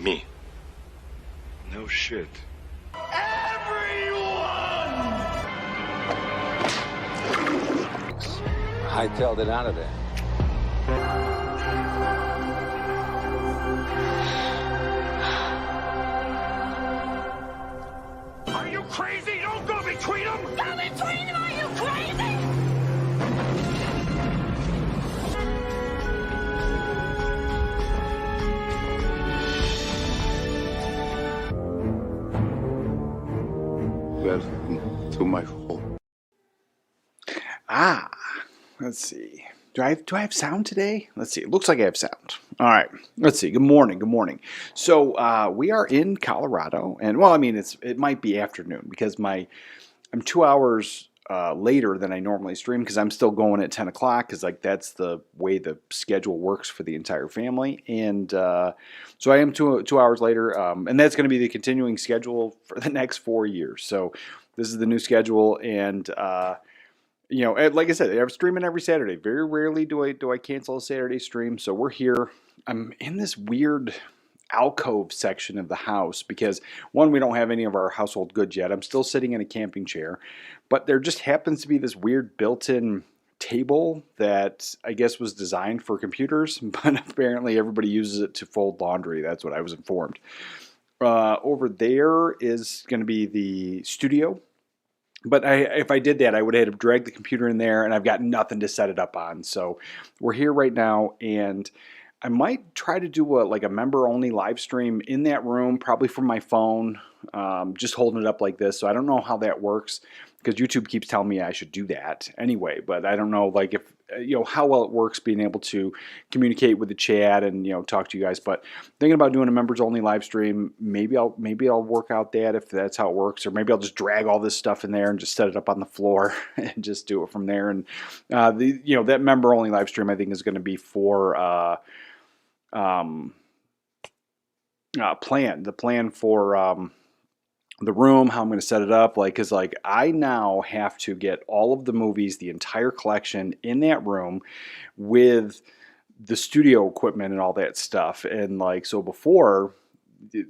me. No shit. Hightailed it out of there. Are you crazy? Don't go between them! Go between them! Are you crazy? Welcome to my home. Let's see. Do I have sound today? Let's see. It looks like I have sound. All right. Let's see. Good morning. Good morning. So we are in Colorado, and well, I mean, it might be afternoon because I'm 2 hours later than I normally stream because I'm still going at 10 o'clock because like that's the way the schedule works for the entire family, and so I am 2 hours later, and that's going to be the continuing schedule for the next 4 years. So this is the new schedule, and you know, like I said, I'm streaming every Saturday. Very rarely do I cancel a Saturday stream. So we're here. I'm in this weird alcove section of the house because one, we don't have any of our household goods yet. I'm still sitting in a camping chair, but there just happens to be this weird built-in table that I guess was designed for computers, but apparently everybody uses it to fold laundry. That's what I was informed. Over there is going to be the studio. But if I did that, I would have had to drag the computer in there, and I've got nothing to set it up on. So we're here right now, and I might try to do a member-only live stream in that room, probably from my phone, just holding it up like this. So I don't know how that works because YouTube keeps telling me I should do that anyway. But I don't know, like if how well it works being able to communicate with the chat and talk to you guys. But thinking about doing a members-only live stream. Maybe I'll work out that if that's how it works, or maybe I'll just drag all this stuff in there and just set it up on the floor and just do it from there. And that member-only live stream I think is going to be for. The plan for the room, how I'm going to set it up, because I now have to get all of the movies, the entire collection in that room with the studio equipment and all that stuff. And so before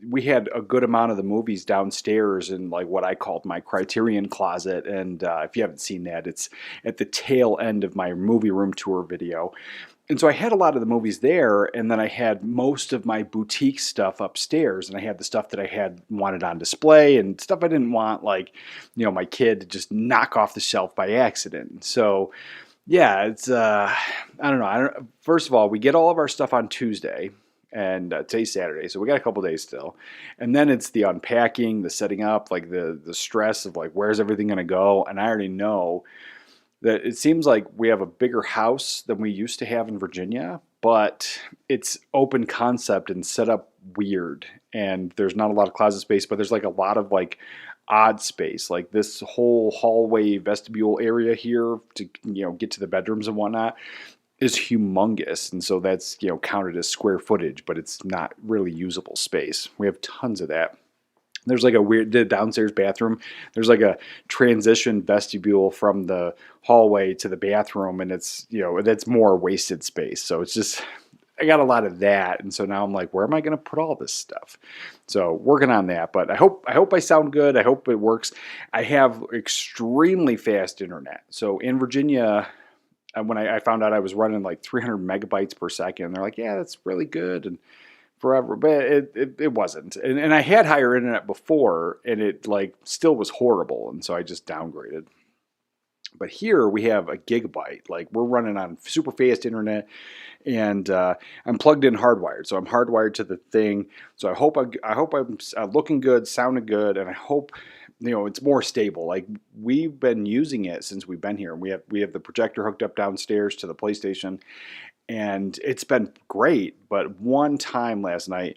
we had a good amount of the movies downstairs in what I called my Criterion closet. And if you haven't seen that, it's at the tail end of my movie room tour video. And so I had a lot of the movies there, and then I had most of my boutique stuff upstairs, and I had the stuff that I had wanted on display and stuff I didn't want, my kid to just knock off the shelf by accident. So, yeah, it's, I don't know. First of all, we get all of our stuff on Tuesday, and today's Saturday, so we got a couple days still. And then it's the unpacking, the setting up, the stress of, where's everything going to go, and I already know that it seems like we have a bigger house than we used to have in Virginia, but it's open concept and set up weird. And there's not a lot of closet space, but there's a lot of odd space. This whole hallway vestibule area here to get to the bedrooms and whatnot is humongous. And so that's counted as square footage, but it's not really usable space. We have tons of that. There's the downstairs bathroom. There's a transition vestibule from the hallway to the bathroom, and it's, that's more wasted space. So it's just, I got a lot of that. And so now I'm where am I going to put all this stuff? So working on that, but I hope I sound good. I hope it works. I have extremely fast internet. So in Virginia, when I found out I was running 300 megabytes per second, they're yeah, that's really good. And forever, but it wasn't. And I had higher internet before, and it still was horrible, and so I just downgraded. But here we have a gigabyte. We're running on super fast internet, and I'm plugged in hardwired, so I'm hardwired to the thing. So I hope I'm looking good, sounding good, and I hope it's more stable. We've been using it since we've been here. We have the projector hooked up downstairs to the PlayStation. And it's been great, but one time last night,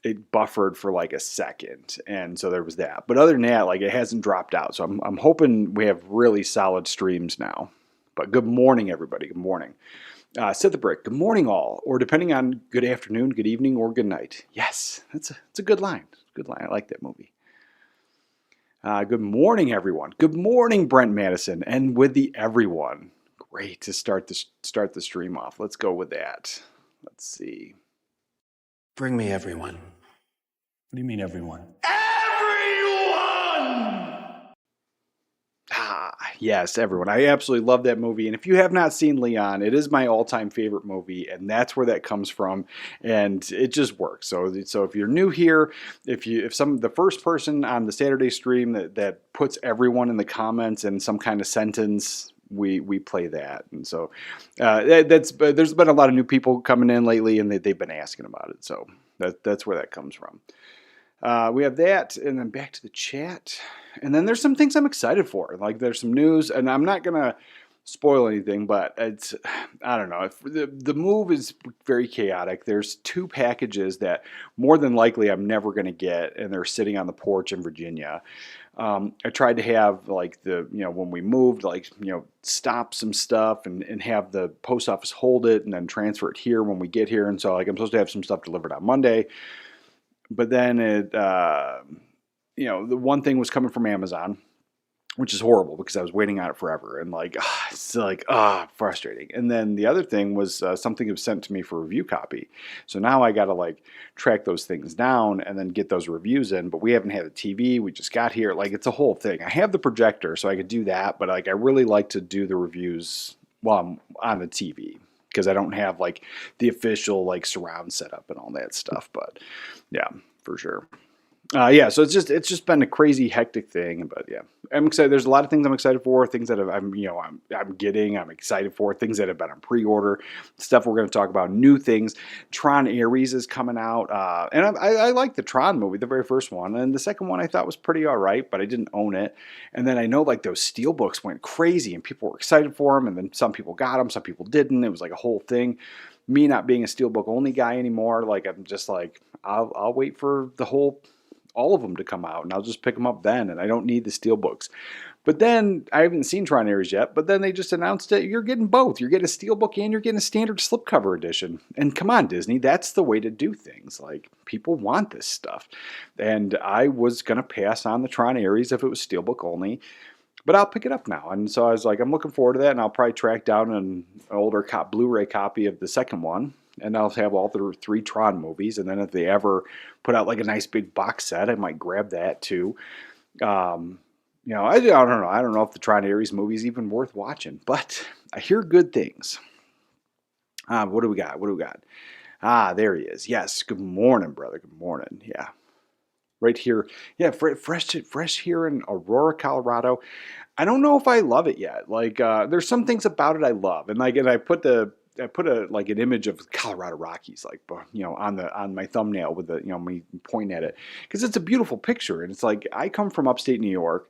it buffered for a second, and so there was that. But other than that, it hasn't dropped out, so I'm hoping we have really solid streams now. But good morning, everybody. Good morning. Set the brick. Good morning, all, or depending on good afternoon, good evening, or good night. Yes, it's a good line. Good line. I like that movie. Good morning, everyone. Good morning, Brent Madison, and with the everyone. Great to start the stream off. Let's go with that. Let's see. Bring me everyone. What do you mean, everyone? Yes, everyone. I absolutely love that movie. And if you have not seen Leon, it is my all-time favorite movie, and that's where that comes from. And it just works. So if you're new here, the first person on the Saturday stream that puts everyone in the comments in some kind of sentence, we play that. And so there's been a lot of new people coming in lately, and they've been asking about it. So that's where that comes from. We have that, and then back to the chat. And then there's some things I'm excited for. Like there's some news, and I'm not going to spoil anything, but I don't know. The move is very chaotic. There's 2 packages that more than likely I'm never going to get, and they're sitting on the porch in Virginia. I tried to have when we moved, stop some stuff and have the post office hold it and then transfer it here when we get here. And so I'm supposed to have some stuff delivered on Monday. But then the one thing was coming from Amazon, which is horrible because I was waiting on it forever and it's frustrating. And then the other thing was something that was sent to me for review copy. So now I got to track those things down and then get those reviews in. But we haven't had a TV. We just got here. It's a whole thing. I have the projector, so I could do that. But I really like to do the reviews while I'm on the TV, because I don't have the official surround setup and all that stuff. But yeah, for sure. So it's just been a crazy hectic thing, but yeah, I'm excited. There's a lot of things I'm excited for, things that I'm excited for, things that have been on pre-order, stuff we're going to talk about, new things. Tron Ares is coming out, and I like the Tron movie, the very first one, and the second one I thought was pretty all right, but I didn't own it. And then I know those steelbooks went crazy, and people were excited for them, and then some people got them, some people didn't. It was a whole thing. Me not being a steelbook only guy anymore, I'm just I'll wait for all of them to come out, and I'll just pick them up then, and I don't need the steelbooks. But then, I haven't seen Tron Ares yet, but then they just announced it. You're getting both. You're getting a steelbook and you're getting a standard slipcover edition. And come on, Disney, that's the way to do things. People want this stuff. And I was going to pass on the Tron Ares if it was steelbook only, but I'll pick it up now. And so I was I'm looking forward to that, and I'll probably track down an older Blu-ray copy of the second one. And I'll have all the 3 Tron movies. And then if they ever put out a nice big box set, I might grab that too. I don't know. I don't know if the Tron Ares movie is even worth watching, but I hear good things. What do we got? There he is. Yes. Good morning, brother. Good morning. Yeah. Right here. Yeah. Fresh here in Aurora, Colorado. I don't know if I love it yet. There's some things about it I love. And I put an image of Colorado Rockies, on my thumbnail with me pointing at it, because it's a beautiful picture, and it's I come from upstate New York,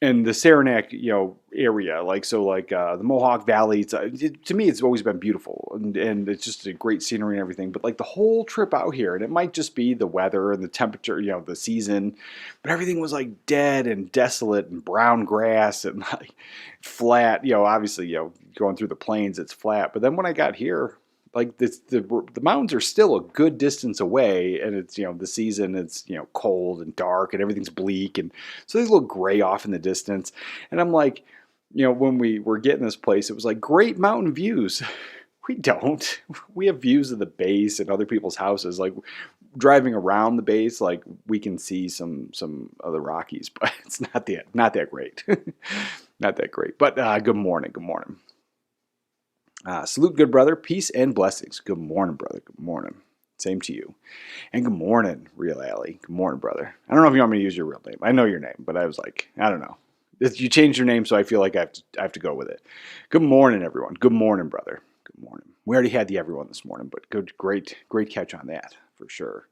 and the Saranac, area, the Mohawk Valley. To me, it's always been beautiful, and it's just a great scenery and everything. But the whole trip out here, and it might just be the weather and the temperature, the season, but everything was dead and desolate and brown grass and flat. Obviously, going through the plains, it's flat. But then when I got here, the mountains are still a good distance away, and it's the season, it's cold and dark and everything's bleak, and so they look gray off in the distance. And I'm when we were getting this place, it was great mountain views. We don't. We have views of the base and other people's houses. Driving around the base, we can see some of the Rockies, but it's not that great. Not that great. But good morning. Salute, good brother. Peace and blessings. Good morning, brother. Good morning. Same to you. And good morning, Real Alley. Good morning, brother. I don't know if you want me to use your real name. I know your name, but I was I don't know. You changed your name, so I feel I have to go with it. Good morning, everyone. Good morning, brother. Good morning. We already had the everyone this morning, but great catch on that, for sure.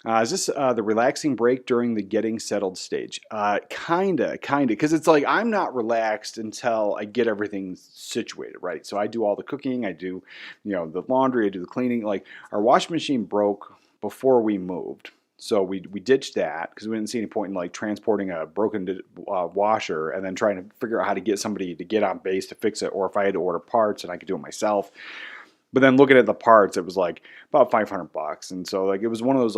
Is this the relaxing break during the getting settled stage? Kinda, because it's I'm not relaxed until I get everything situated, right? So I do all the cooking, I do, the laundry, I do the cleaning. Our washing machine broke before we moved, so we ditched that because we didn't see any point in transporting a broken washer and then trying to figure out how to get somebody to get on base to fix it, or if I had to order parts and I could do it myself. But then looking at the parts, it was about $500, and so it was one of those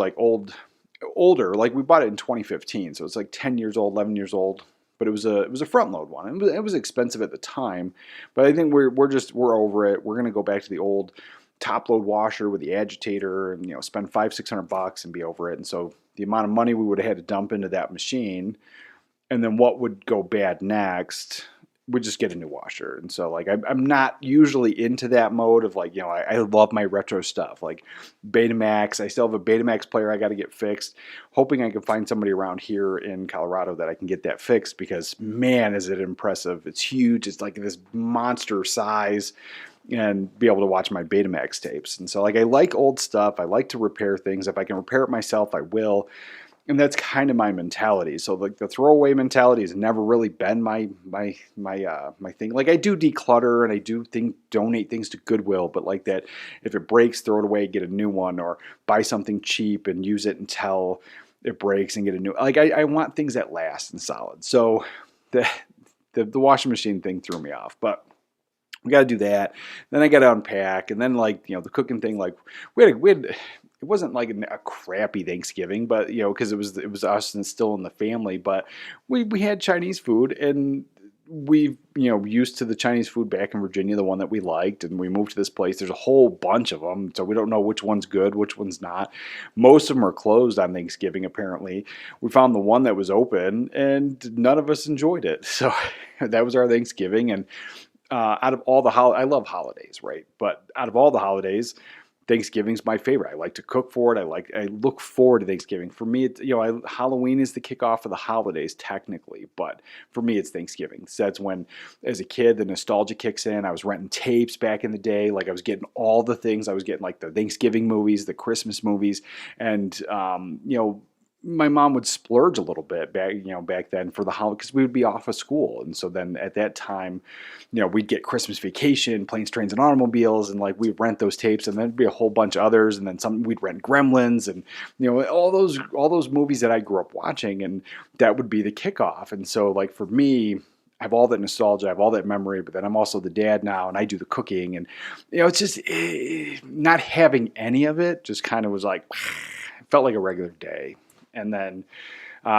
older. We bought it in 2015, so it's 10 years old, 11 years old. But it was a front load one. It was expensive at the time, but I think we're over it. We're gonna go back to the old top load washer with the agitator and, spend $500-600 and be over it. And so the amount of money we would have had to dump into that machine, and then what would go bad next, would just get a new washer. And so like I'm not usually into that mode of like, I love my retro stuff like Betamax. I still have a Betamax player I got to get fixed, hoping I can find somebody around here in Colorado that I can get that fixed, because man, is it impressive. It's huge. It's like this monster size, and be able to watch my Betamax tapes. And so like I like old stuff. I like to repair things. If I can repair it myself, I will. And that's kind of my mentality. So like the throwaway mentality has never really been my thing. Like I do declutter and I do donate things to Goodwill, but like that, if it breaks, throw it away, get a new one, or buy something cheap and use it until it breaks and get a new. Like I want things that last and solid. So the washing machine thing threw me off, but we got to do that. Then I got to unpack, and then like the cooking thing. Like we had it wasn't like a crappy Thanksgiving, but because it was us and still in the family. But we had Chinese food, and we used to the Chinese food back in Virginia, the one that we liked, and we moved to this place. There's a whole bunch of them, so we don't know which one's good, which one's not. Most of them are closed on Thanksgiving. Apparently, we found the one that was open, and none of us enjoyed it. So that was our Thanksgiving, and. Out of all the I love holidays, right? But out of all the holidays, Thanksgiving's my favorite. I like to cook for it. I look forward to Thanksgiving. For me, Halloween is the kickoff of the holidays technically, but for me, it's Thanksgiving. So that's when, as a kid, the nostalgia kicks in. I was renting tapes back in the day. Like I was getting all the things. I was getting like the Thanksgiving movies, the Christmas movies, and my mom would splurge a little bit back then for the holiday, because we would be off of school. And so then at that time, we'd get Christmas Vacation, Planes, Trains, and Automobiles, and like we'd rent those tapes, and then there'd be a whole bunch of others, and then we'd rent Gremlins, and all those movies that I grew up watching, and that would be the kickoff. And so like for me, I have all that nostalgia, I have all that memory, but then I'm also the dad now, and I do the cooking, and it's just not having any of it just kind of was like, it felt like a regular day. And then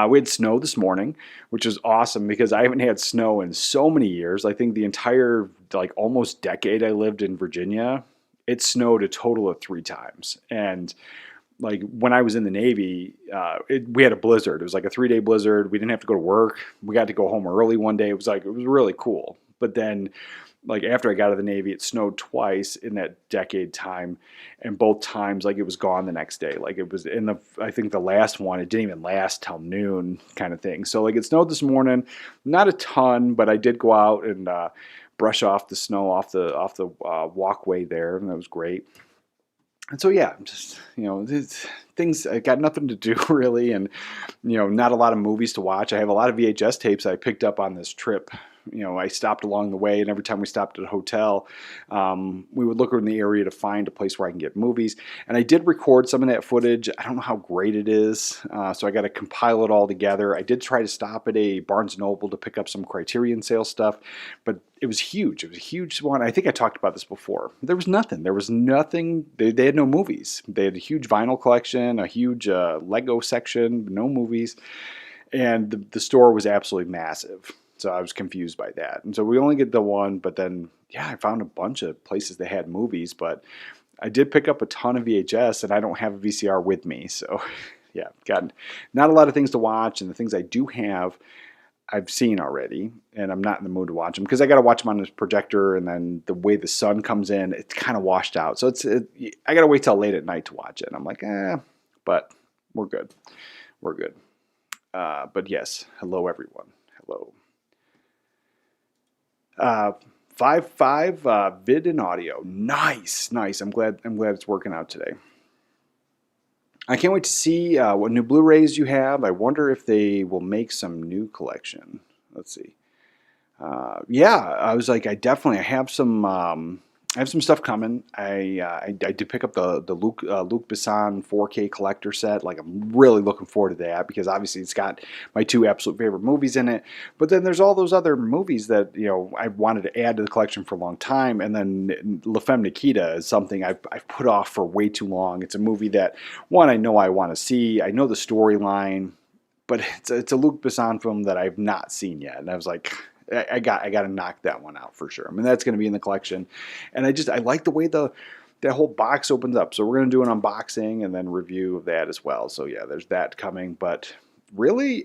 we had snow this morning, which is awesome because I haven't had snow in so many years. I think the entire like almost decade I lived in Virginia, it snowed a total of 3 times. And like when I was in the Navy, we had a blizzard. It was like a 3-day blizzard. We didn't have to go to work. We got to go home early one day. It was really cool. But then like after I got out of the Navy, it snowed twice in that decade time, and both times like it was gone the next day. Like it was I think the last one, it didn't even last till noon kind of thing. So like it snowed this morning, not a ton, but I did go out and brush off the snow off the walkway there, and that was great. And so yeah, just things. I got nothing to do really, and not a lot of movies to watch. I have a lot of VHS tapes I picked up on this trip. I stopped along the way, and every time we stopped at a hotel, we would look in the area to find a place where I can get movies. And I did record some of that footage. I don't know how great it is, so I got to compile it all together. I did try to stop at a Barnes & Noble to pick up some Criterion sale stuff, but it was huge. It was a huge one. I think I talked about this before. There was nothing. They had no movies. They had a huge vinyl collection, a huge Lego section, no movies, and the store was absolutely massive. So I was confused by that. And so we only get the one, but then, yeah, I found a bunch of places that had movies, but I did pick up a ton of VHS, and I don't have a VCR with me. So, yeah, got not a lot of things to watch, and the things I do have, I've seen already, and I'm not in the mood to watch them because I got to watch them on this projector, and then the way the sun comes in, it's kind of washed out. So I got to wait till late at night to watch it. And I'm like, but we're good. We're good. But yes, hello, everyone. Hello. 5.5 vid and audio. Nice. I'm glad it's working out today. I can't wait to see what new Blu-rays you have. I wonder if they will make some new collection. Let's see. Yeah, I was like, I have some. I have some stuff coming. I did pick up the Luc Besson 4K collector set. Like I'm really looking forward to that because obviously it's got my 2 absolute favorite movies in it. But then there's all those other movies that I wanted to add to the collection for a long time. And then La Femme Nikita is something I've put off for way too long. It's a movie that I know I want to see. I know the storyline, but it's a Luc Besson film that I've not seen yet. And I was like, I got to knock that one out for sure. I mean, that's going to be in the collection, and I like the way the that whole box opens up. So we're going to do an unboxing and then review of that as well. So yeah, there's that coming. But really,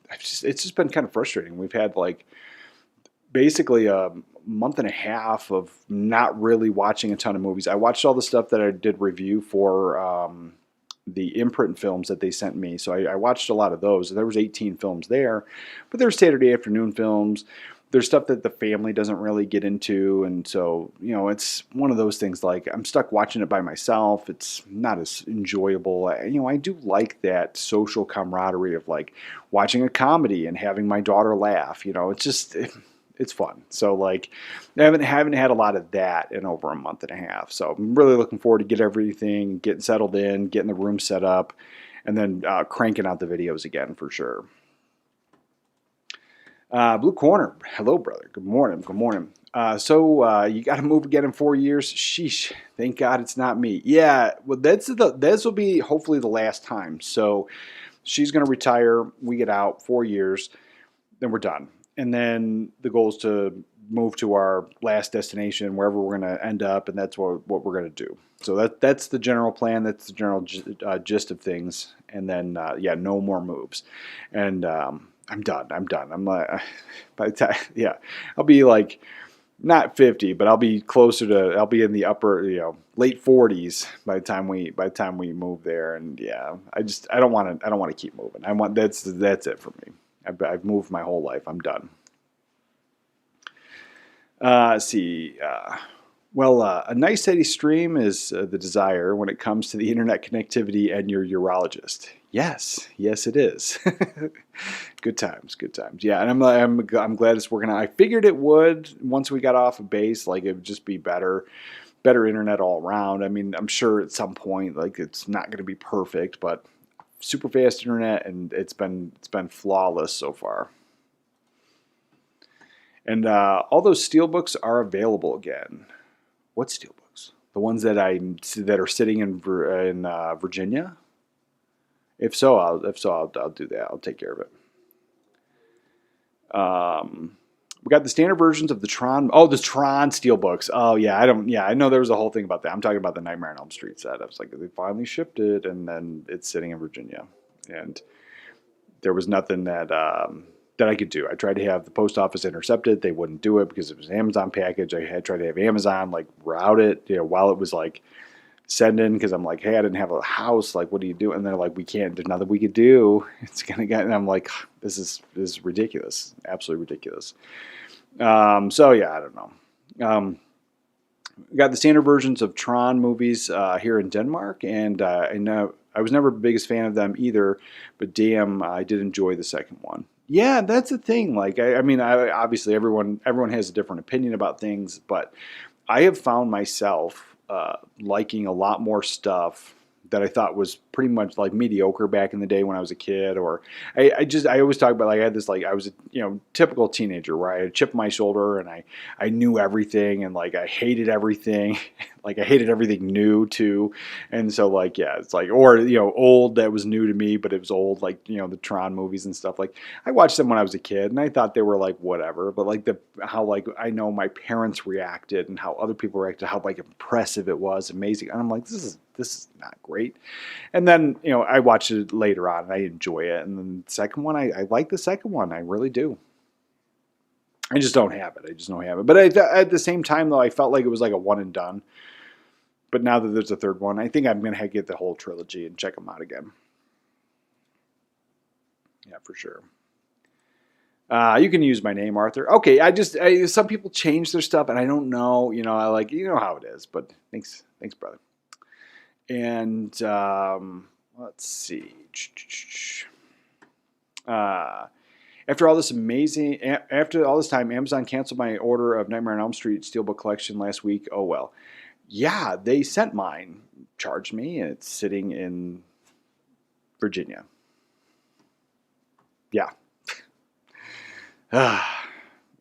it's just been kind of frustrating. We've had like basically a month and a half of not really watching a ton of movies. I watched all the stuff that I did review for the imprint films that they sent me. So I watched a lot of those. There was 18 films there, but there's Saturday afternoon films. There's stuff that the family doesn't really get into. And so, it's one of those things like I'm stuck watching it by myself. It's not as enjoyable. I do like that social camaraderie of like watching a comedy and having my daughter laugh. It's just, it's fun. So like I haven't had a lot of that in over a month and a half. So I'm really looking forward to get everything, getting settled in, getting the room set up, and then cranking out the videos again for sure. Blue Corner, hello brother. Good morning. Good morning. So you got to move again in 4 years. Sheesh. Thank God it's not me. Yeah. Well, this will be hopefully the last time. So she's going to retire. We get out 4 years, then we're done. And then the goal is to move to our last destination, wherever we're going to end up, and that's what we're going to do. So that's the general plan. That's the general gist of things. And then no more moves. And I'm done. I'm like, by the time, I'll be like not 50, but I'll be I'll be in the upper, late 40s by the time we move there. And I don't want to keep moving. That's it for me. I've moved my whole life. I'm done. Let's see. A nice steady stream is the desire when it comes to the internet connectivity and your urologist. Yes, it is. Good times. Yeah, and I'm glad it's working out. I figured it would once we got off of base. Like it would just be better internet all around. I mean, I'm sure at some point like it's not going to be perfect, but super fast internet, and it's been flawless so far. And all those steelbooks are available again. What steelbooks? The ones that are sitting in Virginia. If so, I'll do that. I'll take care of it. We got the standard versions of the Tron. Oh, the Tron steelbooks. Oh yeah, I know there was a whole thing about that. I'm talking about the Nightmare on Elm Street set. I was like, they finally shipped it, and then it's sitting in Virginia, and there was nothing that I could do. I tried to have the post office intercept it. They wouldn't do it because it was an Amazon package. I had tried to have Amazon like route it, while it was like send in, because I'm like, hey, I didn't have a house. Like, what do you do? And they're like, we can't. There's nothing we could do. It's gonna get. And I'm like, this is ridiculous. Absolutely ridiculous. So yeah, I don't know. We got the standard versions of Tron movies here in Denmark, and I know I was never the biggest fan of them either, but damn, I did enjoy the second one. Yeah, that's the thing. Like, I mean, obviously everyone has a different opinion about things, but I have found myself liking a lot more stuff that I thought was pretty much like mediocre back in the day when I was a kid. Or I always talk about like I had this like I was a typical teenager where I had a chip on my shoulder and I knew everything and like I hated everything. Like I hated everything new too. And so like it's like or old that was new to me, but it was old like the Tron movies and stuff. Like I watched them when I was a kid and I thought they were like whatever, but like how like I know my parents reacted and how other people reacted, how like impressive it was, amazing. And I'm like, this is not great. And then, I watched it later on and I enjoy it. And then the second one, I like the second one. I really do. I just don't have it. But at the same time, though, I felt like it was like a one and done. But now that there's a third one, I think I'm going to get the whole trilogy and check them out again. Yeah, for sure. You can use my name, Arthur. Okay, some people change their stuff, and I don't know. I like how it is. But thanks, brother. And let's see. After all this time, Amazon canceled my order of Nightmare on Elm Street Steelbook Collection last week. Oh well. Yeah, they sent mine, charged me, and it's sitting in Virginia. Yeah.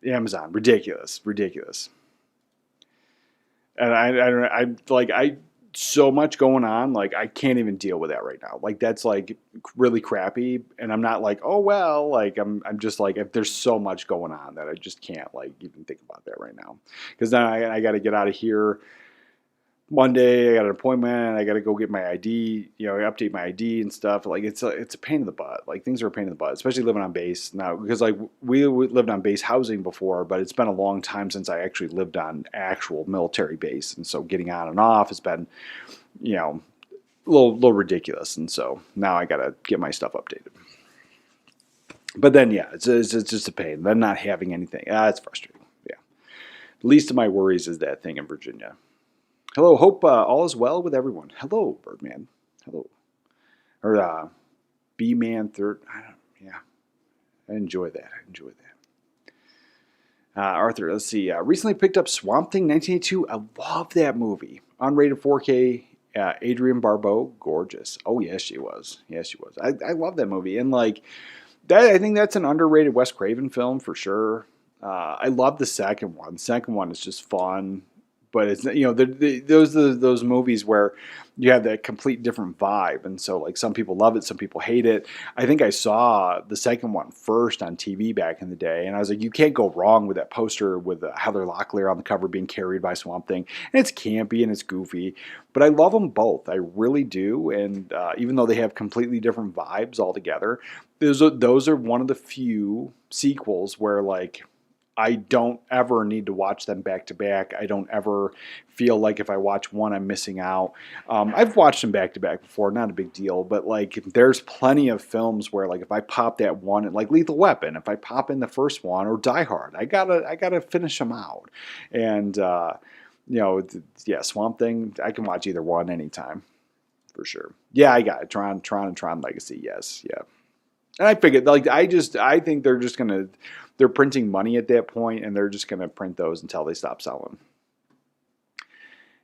Amazon, ridiculous. And I so much going on, like I can't even deal with that right now. Like that's like really crappy, and I'm not like, oh well, like I'm just like if there's so much going on that I just can't like even think about that right now. Because then I got to get out of here Monday I got an appointment. I got to go get my ID, update my ID and stuff. Like it's a pain in the butt. Like things are a pain in the butt, especially living on base now because like we lived on base housing before, but it's been a long time since I actually lived on actual military base, and so getting on and off has been, a little ridiculous. And so now I got to get my stuff updated. But then yeah, it's just a pain. Then not having anything, it's frustrating. Yeah, least of my worries is that thing in Virginia. Hello, hope all is well with everyone. Hello, Birdman. Hello. Or B-Man Third. Yeah, I enjoy that. Arthur, let's see. Recently picked up Swamp Thing 1982. I love that movie. Unrated 4K. Adrienne Barbeau, gorgeous. Oh, yes, she was. I love that movie. And like, that, I think that's an underrated Wes Craven film for sure. I love the second one. The second one is just fun. But it's those movies where you have that complete different vibe, and so like some people love it, some people hate it. I think I saw the second one first on TV back in the day, and I was like, you can't go wrong with that poster with Heather Locklear on the cover being carried by Swamp Thing, and it's campy and it's goofy, but I love them both, I really do. And even though they have completely different vibes altogether, those are one of the few sequels where like I don't ever need to watch them back to back. I don't ever feel like if I watch one, I'm missing out. I've watched them back to back before, not a big deal, but like there's plenty of films where like if I pop that one, like Lethal Weapon, if I pop in the first one, or Die Hard, I gotta finish them out. And Swamp Thing, I can watch either one anytime for sure. Yeah, I got it. Tron and Tron Legacy. Yes, yeah. And I figured, like, I think they're printing money at that point, and they're just gonna print those until they stop selling.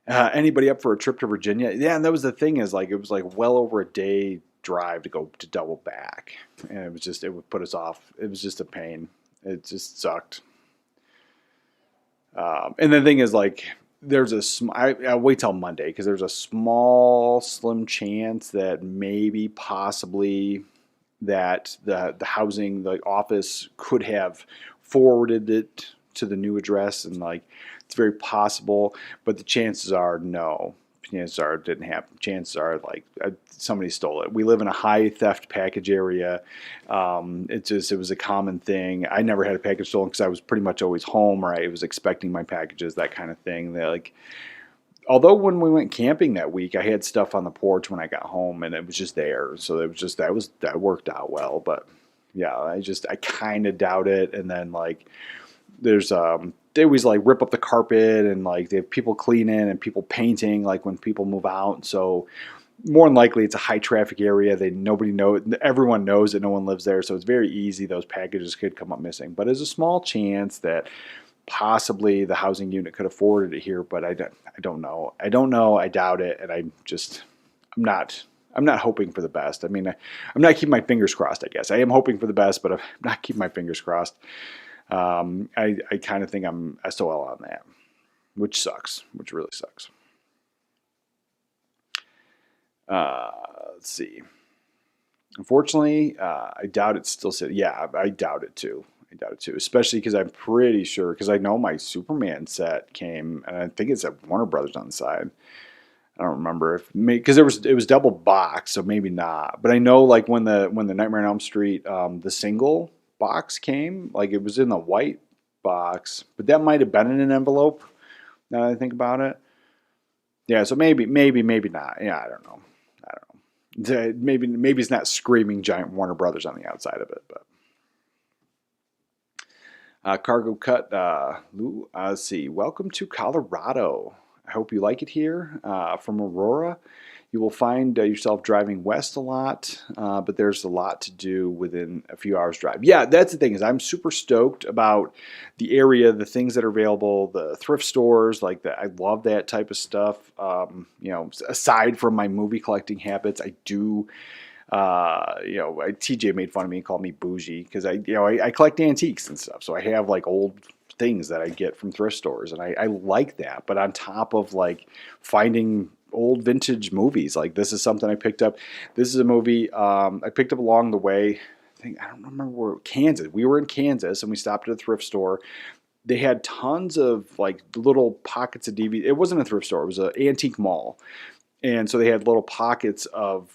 Anybody up for a trip to Virginia? Yeah, and that was the thing, is like it was like well over a day drive to go to double back, and it would put us off. It was just a pain. It just sucked. And the thing is, like, I'll wait till Monday because there's a slim chance that maybe possibly that the housing, the office could have forwarded it to the new address, and like it's very possible, but the chances are no. Chances are it didn't happen. Chances are like somebody stole it. We live in a high theft package area. It was a common thing. I never had a package stolen because I was pretty much always home, or I was expecting my packages, that kind of thing. Although when we went camping that week, I had stuff on the porch when I got home, and it was just there. So it was just that worked out well. But yeah, I kind of doubt it. And then like they always like rip up the carpet, and like they have people cleaning and people painting like when people move out. So more than likely it's a high traffic area. Everyone knows that no one lives there, so it's very easy those packages could come up missing. But there's a small chance that possibly the housing unit could have forwarded it here, but I don't know. I doubt it, and I'm not hoping for the best. I mean, I'm not keeping my fingers crossed, I guess. I am hoping for the best, but I'm not keeping my fingers crossed. I kind of think I'm SOL on that, which really sucks. Let's see. Unfortunately, I doubt it's still sitting. Yeah, I doubt it too. Especially because I'm pretty sure, because I know my Superman set came, and I think it's at Warner Brothers on the side. I don't remember because it was double box, so maybe not. But I know like when the Nightmare on Elm Street the single box came, like it was in the white box, but that might have been in an envelope. Now that I think about it, yeah. So maybe not. Yeah, I don't know. Maybe it's not screaming giant Warner Brothers on the outside of it, but. Cargo Cut, Lou, let's see. Welcome to Colorado. I hope you like it here. From Aurora, you will find yourself driving west a lot, but there's a lot to do within a few hours drive. Yeah, that's the thing, is I'm super stoked about the area, the things that are available, the thrift stores, like that. I love that type of stuff. Aside from my movie collecting habits, I do. TJ made fun of me and called me bougie because I collect antiques and stuff. So I have like old things that I get from thrift stores, and I like that. But on top of like finding old vintage movies, like this is something I picked up. This is a movie I picked up along the way. I don't remember where. Kansas. We were in Kansas and we stopped at a thrift store. they had tons of like little pockets of DVD. It wasn't a thrift store; it was an antique mall, and so they had little pockets of,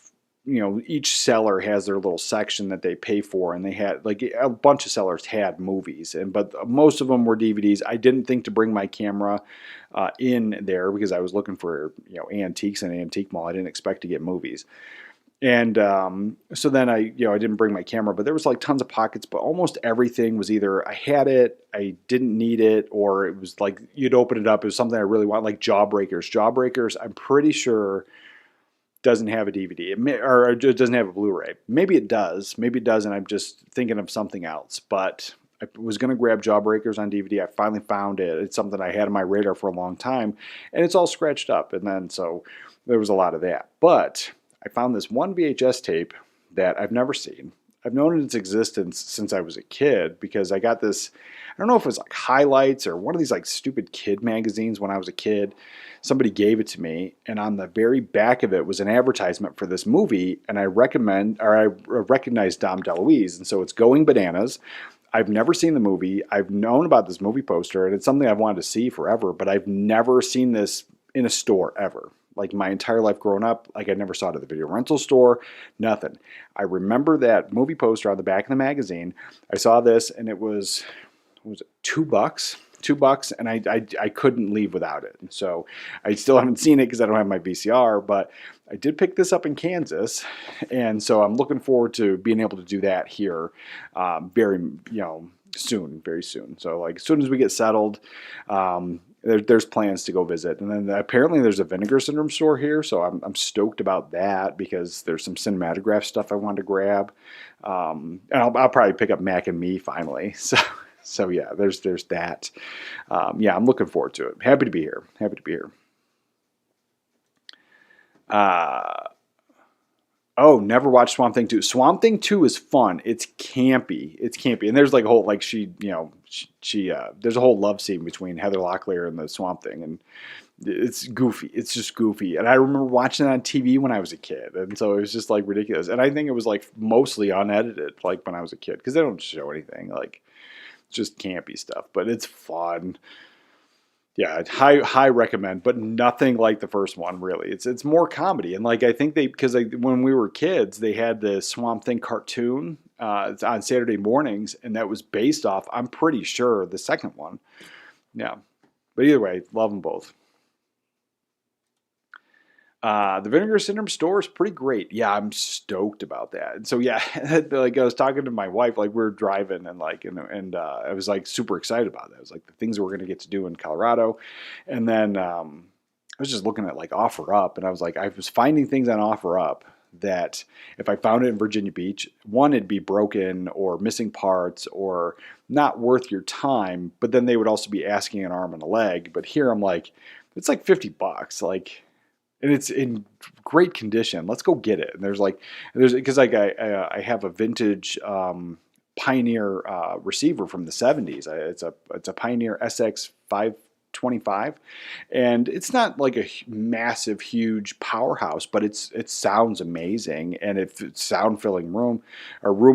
each seller has their little section that they pay for, and they had like a bunch of sellers had movies, but most of them were DVDs. I didn't think to bring my camera in there because I was looking for antiques in an antique mall. I didn't expect to get movies. And so then I didn't bring my camera, but there was like tons of pockets, but almost everything was either I had it, I didn't need it, or it was like you'd open it up, it was something I really want, like Jawbreakers. Jawbreakers, I'm pretty sure doesn't have a DVD or it doesn't have a Blu-ray. Maybe it does, and I'm just thinking of something else. But I was going to grab Jawbreakers on DVD. I finally found it. It's something I had on my radar for a long time, and it's all scratched up. And then so there was a lot of that. But I found this one VHS tape that I've never seen. I've known its existence since I was a kid because I got this, I don't know if it was like Highlights or one of these like stupid kid magazines when I was a kid. Somebody gave it to me, and on the very back of it was an advertisement for this movie, and I recognized Dom DeLuise, and so it's Going Bananas. I've never seen the movie. I've known about this movie poster, and it's something I've wanted to see forever, but I've never seen this in a store ever. Like my entire life growing up, like I never saw it at the video rental store, nothing. I remember that movie poster on the back of the magazine. I saw this, and it was it $2? $2, and I couldn't leave without it. And so I still haven't seen it because I don't have my VCR, but I did pick this up in Kansas, and so I'm looking forward to being able to do that here very soon, very soon. So like as soon as we get settled, there's plans to go visit. And then apparently there's a Vinegar Syndrome store here, so I'm stoked about that because there's some cinematograph stuff I wanted to grab. And I'll probably pick up Mac and Me finally. So yeah, there's that. Yeah, I'm looking forward to it. Happy to be here. Happy to be here. Oh, never watched Swamp Thing 2. Swamp Thing 2 is fun. It's campy. And there's like a whole, like there's a whole love scene between Heather Locklear and the Swamp Thing, and it's goofy. It's just goofy. And I remember watching it on TV when I was a kid, and so it was just like ridiculous. And I think it was like mostly unedited, like when I was a kid, because they don't show anything. Like it's just campy stuff, but it's fun. Yeah, high recommend, but nothing like the first one really. It's more comedy, and like I think because when we were kids, they had the Swamp Thing cartoon on Saturday mornings, and that was based off, I'm pretty sure, the second one. Yeah, but either way, love them both. The Vinegar Syndrome store is pretty great. Yeah, I'm stoked about that. And so yeah, like I was talking to my wife, like we were driving and I was like super excited about that. It was like the things that we're gonna get to do in Colorado. And then I was just looking at like OfferUp, and I was finding things on OfferUp that if I found it in Virginia Beach, one, it'd be broken or missing parts or not worth your time, but then they would also be asking an arm and a leg. But here I'm like, it's like $50, like. And it's in great condition. Let's go get it. And because I have a vintage Pioneer receiver from the 70s. It's a Pioneer SX 525, and it's not like a massive, huge powerhouse, but it sounds amazing, and it's room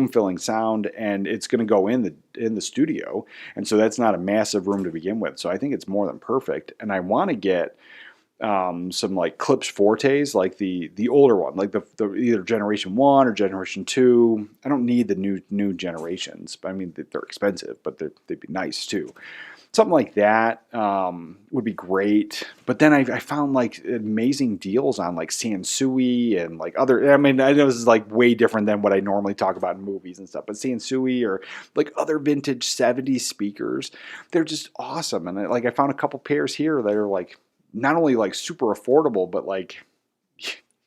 filling sound, and it's going to go in the studio, and so that's not a massive room to begin with. So I think it's more than perfect, and I want to get some like Klipsch Fortes, like the older one, like the either generation 1 or generation 2. I don't need the new generations, but I mean they're expensive, but they'd be nice too. Something like that would be great. But then I found like amazing deals on like Sansui and like other. I mean, I know this is like way different than what I normally talk about in movies and stuff, but Sansui or like other vintage 70s speakers, they're just awesome. And I found a couple pairs here that are like not only like super affordable, but like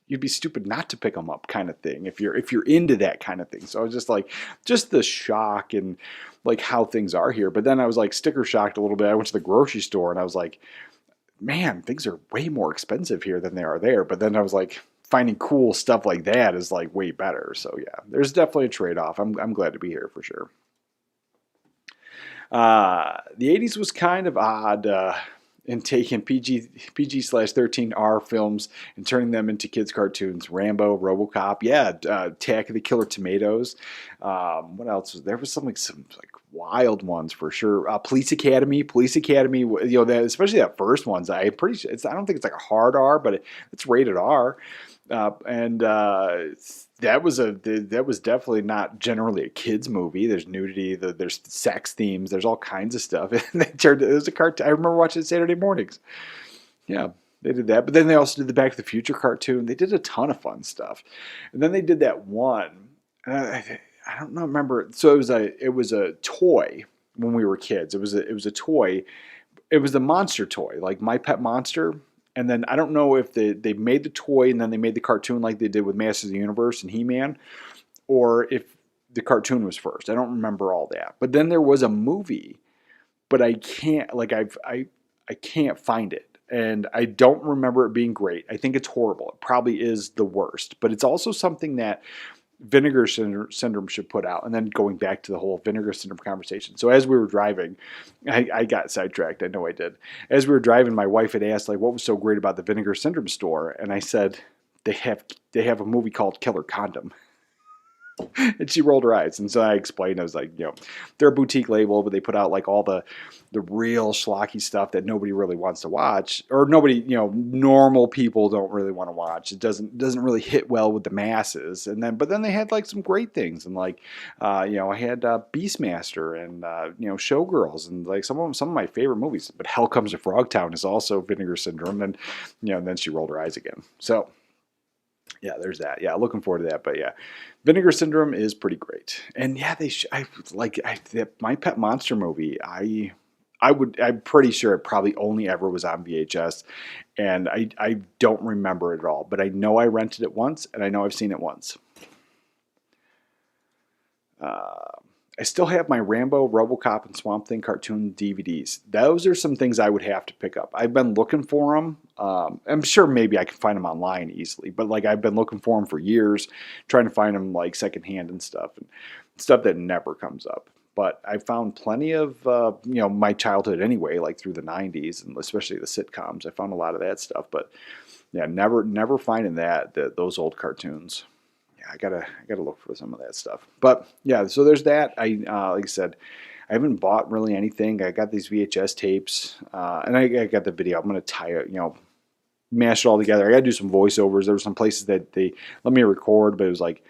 you'd be stupid not to pick them up kind of thing if you're into that kind of thing. So I was just like, just the shock and like how things are here. But then I was like sticker shocked a little bit. I went to the grocery store and I was like, man, things are way more expensive here than they are there. But then I was like, finding cool stuff like that is like way better. So yeah, there's definitely a trade-off. I'm glad to be here for sure. The 80s was kind of odd in taking PG/13R films and turning them into kids' cartoons. Rambo, RoboCop, yeah, Attack of the Killer Tomatoes. What else was there? Was some like wild ones for sure. Police Academy, that, especially that first one's, I'm pretty sure I don't think it's like a hard R, but it's rated R. And that was definitely not generally a kids movie. There's nudity, there's sex themes, there's all kinds of stuff. And it was a cartoon. I remember watching it Saturday mornings. Yeah, they did that. But then they also did the Back to the Future cartoon. They did a ton of fun stuff. And then they did that one. I don't know, remember. So it was a toy when we were kids. It was a toy. It was the monster toy, like My Pet Monster. And then I don't know if they made the toy and then they made the cartoon like they did with Masters of the Universe and He-Man, or if the cartoon was first. I don't remember all that. But then there was a movie, but I can't I can't find it. And I don't remember it being great. I think it's horrible. It probably is the worst. But it's also something that Vinegar Syndrome should put out. And then going back to the whole Vinegar Syndrome conversation. So as we were driving, I got sidetracked. I know I did. As we were driving, my wife had asked, like, what was so great about the Vinegar Syndrome store? And I said, they have a movie called Killer Condom. And she rolled her eyes. And so I explained, I was like, they're a boutique label, but they put out like all the real schlocky stuff that nobody really wants to watch, or nobody, normal people don't really want to watch. It doesn't really hit well with the masses. But then they had like some great things. And like, I had Beastmaster and, Showgirls and like some of my favorite movies. But Hell Comes to Frogtown is also Vinegar Syndrome. And, then she rolled her eyes again. So, yeah, there's that. Yeah, looking forward to that. But yeah, Vinegar Syndrome is pretty great. And yeah, that My Pet Monster movie. I'm pretty sure it probably only ever was on VHS, and I don't remember it at all. But I know I rented it once, and I know I've seen it once. I still have my Rambo, RoboCop, and Swamp Thing cartoon DVDs. Those are some things I would have to pick up. I've been looking for them. I'm sure maybe I can find them online easily, but like I've been looking for them for years, trying to find them like secondhand and stuff that never comes up. But I found plenty of my childhood anyway, like through the '90s and especially the sitcoms. I found a lot of that stuff, but yeah, never finding those old cartoons. I gotta look for some of that stuff. But yeah, so there's that. Like I said, I haven't bought really anything. I got these VHS tapes, and I got the video. I'm gonna tie it, mash it all together. I gotta do some voiceovers. There were some places that they let me record, but it was like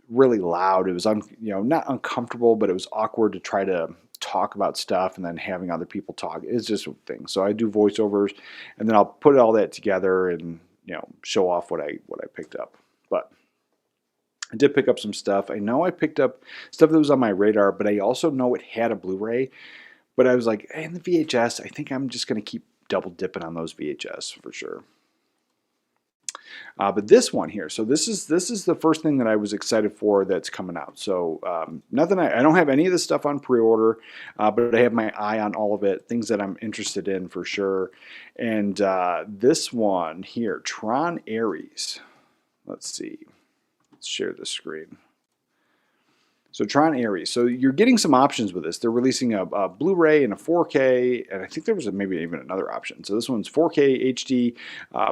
really loud. It was not uncomfortable, but it was awkward to try to talk about stuff and then having other people talk. It's just a thing. So I do voiceovers, and then I'll put all that together and show off what I picked up. But I did pick up some stuff. I know I picked up stuff that was on my radar, but I also know it had a Blu-ray. But I was like, hey, in the VHS, I think I'm just going to keep double dipping on those VHS for sure. But this one here, so this is the first thing that I was excited for that's coming out. So nothing. I don't have any of this stuff on pre-order, but I have my eye on all of it. Things that I'm interested in for sure. And this one here, Tron Ares. Let's see. Share the screen. So Tron Ares. So you're getting some options with this. They're releasing a Blu-ray and a 4K, and I think there was maybe even another option. So this one's 4K HD,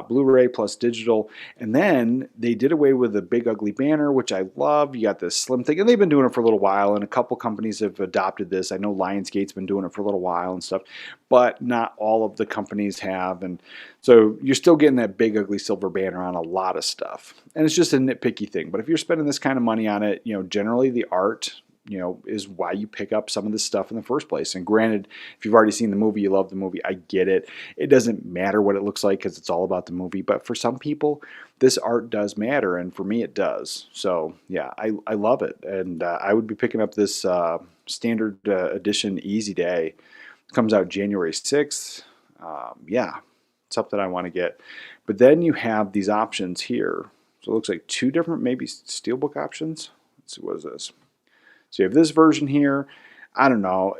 Blu-ray plus digital. And then they did away with the big ugly banner, which I love. You got this slim thing, and they've been doing it for a little while, and a couple companies have adopted this. I know Lionsgate's been doing it for a little while and stuff, but not all of the companies have. And so you're still getting that big ugly silver banner on a lot of stuff. And it's just a nitpicky thing. But if you're spending this kind of money on it, generally the art, is why you pick up some of this stuff in the first place. And granted, if you've already seen the movie, you love the movie, I get it. It doesn't matter what it looks like because it's all about the movie. But for some people, this art does matter. And for me, it does. So yeah, I love it. And I would be picking up this standard edition Easy Day. It comes out January 6th. Yeah, something I want to get. But then you have these options here. So it looks like two different maybe steelbook options. Let's see, what is this? So you have this version here. I don't know.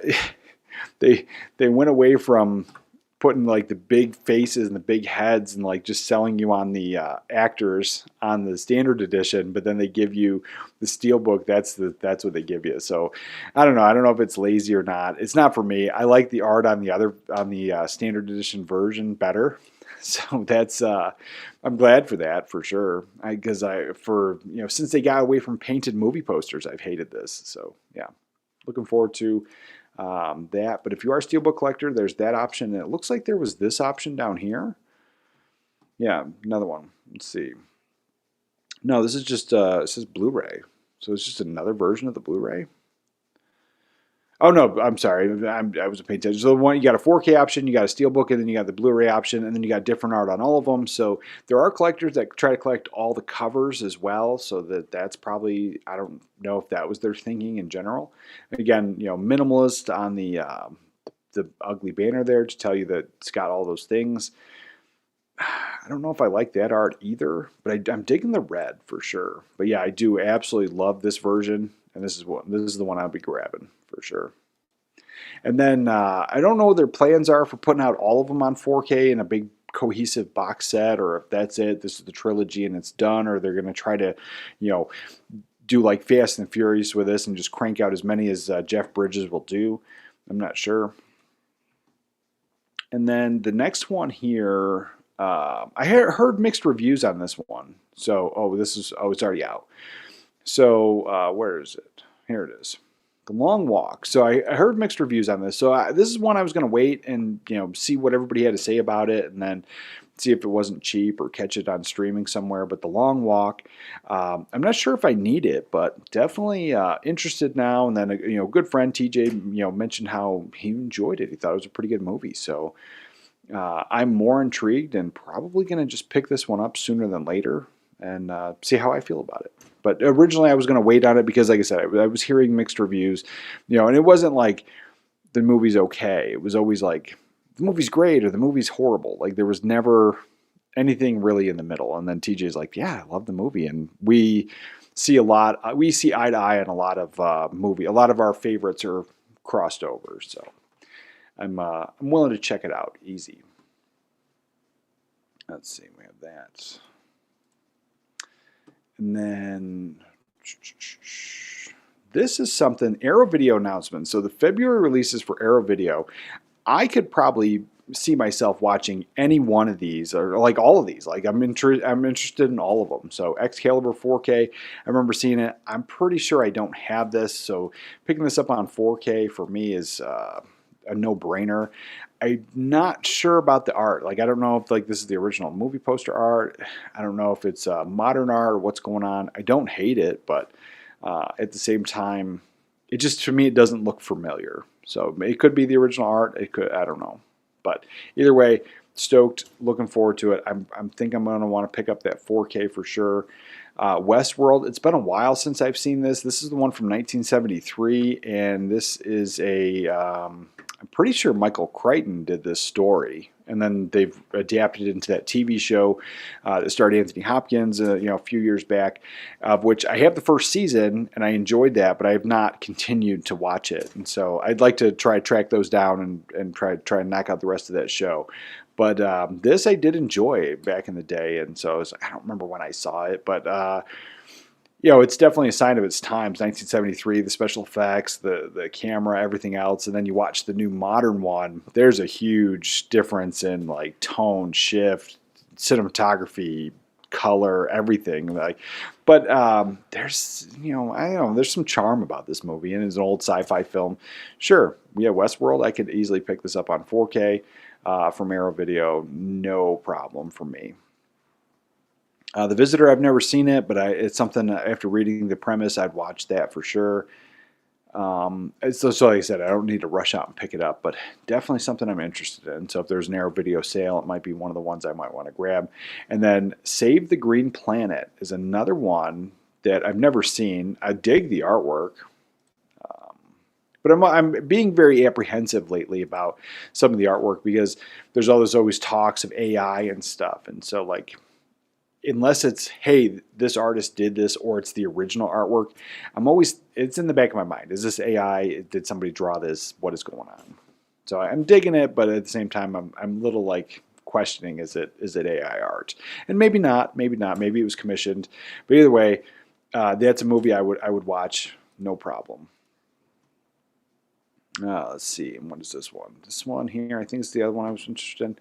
They went away from putting like the big faces and the big heads and like just selling you on the actors on the standard edition, but then they give you the steelbook. That's what they give you. So I don't know. I don't know if it's lazy or not. It's not for me. I like the art on the standard edition version better. So that's I'm glad for that for sure. Because since they got away from painted movie posters, I've hated this. So yeah. looking forward to that. But if you are a Steelbook collector, there's that option. And it looks like there was this option down here. Yeah, another one. Let's see. No, this is just, it says Blu-ray. So it's just another version of the Blu-ray. Oh no, I'm sorry. I wasn't paying attention. So the one, you got a 4K option, you got a Steelbook, and then you got the Blu-ray option, and then you got different art on all of them. So there are collectors that try to collect all the covers as well. So that's probably, I don't know if that was their thinking in general. Again, minimalist on the ugly banner there to tell you that it's got all those things. I don't know if I like that art either, but I'm digging the red for sure. But yeah, I do absolutely love this version, and this is the one I'll be grabbing for sure. And then I don't know what their plans are for putting out all of them on 4K in a big cohesive box set, or if that's it, this is the trilogy and it's done, or they're going to try to, do like Fast and Furious with this and just crank out as many as Jeff Bridges will do. I'm not sure. And then the next one here, I heard mixed reviews on this one. So, it's already out. So, where is it? Here it is. The Long Walk. So I heard mixed reviews on this. So this is one I was going to wait and see what everybody had to say about it, and then see if it wasn't cheap or catch it on streaming somewhere. But The Long Walk, I'm not sure if I need it, but definitely interested now. And then a good friend TJ mentioned how he enjoyed it. He thought it was a pretty good movie. So I'm more intrigued and probably going to just pick this one up sooner than later and see how I feel about it. But originally I was going to wait on it because, like I said, I was hearing mixed reviews, and it wasn't like the movie's okay. It was always like the movie's great or the movie's horrible. Like there was never anything really in the middle. And then TJ's like, yeah, I love the movie. And we see eye to eye on a lot of a lot of our favorites are crossed over. So I'm willing to check it out. Easy. Let's see, we have that. And then this is something, Arrow Video announcement. So the February releases for Arrow Video, I could probably see myself watching any one of these or like all of these. Like I'm interested in all of them. So Excalibur 4K, I remember seeing it. I'm pretty sure I don't have this, so picking this up on 4K for me is a no-brainer. I'm not sure about the art. Like I don't know if this is the original movie poster art. I don't know if it's modern art or what's going on. I don't hate it, but at the same time, it just, to me, it doesn't look familiar. So it could be the original art. It could, I don't know. But either way, stoked, looking forward to it. I think I'm going to want to pick up that 4K for sure. Westworld, it's been a while since I've seen this. This is the one from 1973, and this is I'm pretty sure Michael Crichton did this story, and then they've adapted it into that TV show that starred Anthony Hopkins, a few years back, of which I have the first season, and I enjoyed that, but I have not continued to watch it, and so I'd like to try to track those down and try and knock out the rest of that show. But this I did enjoy back in the day, and so I don't remember when I saw it, but it's definitely a sign of its times. 1973, the special effects, the camera, everything else, and then you watch the new modern one. There's a huge difference in like tone, shift, cinematography, color, everything. But there's I don't know. There's some charm about this movie, and it's an old sci-fi film. Sure, Westworld. I could easily pick this up on 4K from Arrow Video, no problem for me. The Visitor, I've never seen it, but it's something after reading the premise, I'd watch that for sure. So like I said, I don't need to rush out and pick it up, but definitely something I'm interested in. So if there's an Arrow Video sale, it might be one of the ones I might want to grab. And then Save the Green Planet is another one that I've never seen. I dig the artwork. But I'm being very apprehensive lately about some of the artwork because there's always talks of AI and stuff. And so unless it's, hey, this artist did this or it's the original artwork, it's in the back of my mind. Is this AI? Did somebody draw this? What is going on? So I'm digging it, but at the same time, I'm a little questioning, is it AI art? And maybe not, maybe it was commissioned. But either way, that's a movie I would watch, no problem. Let's see, what is this one? This one here, I think is the other one I was interested in.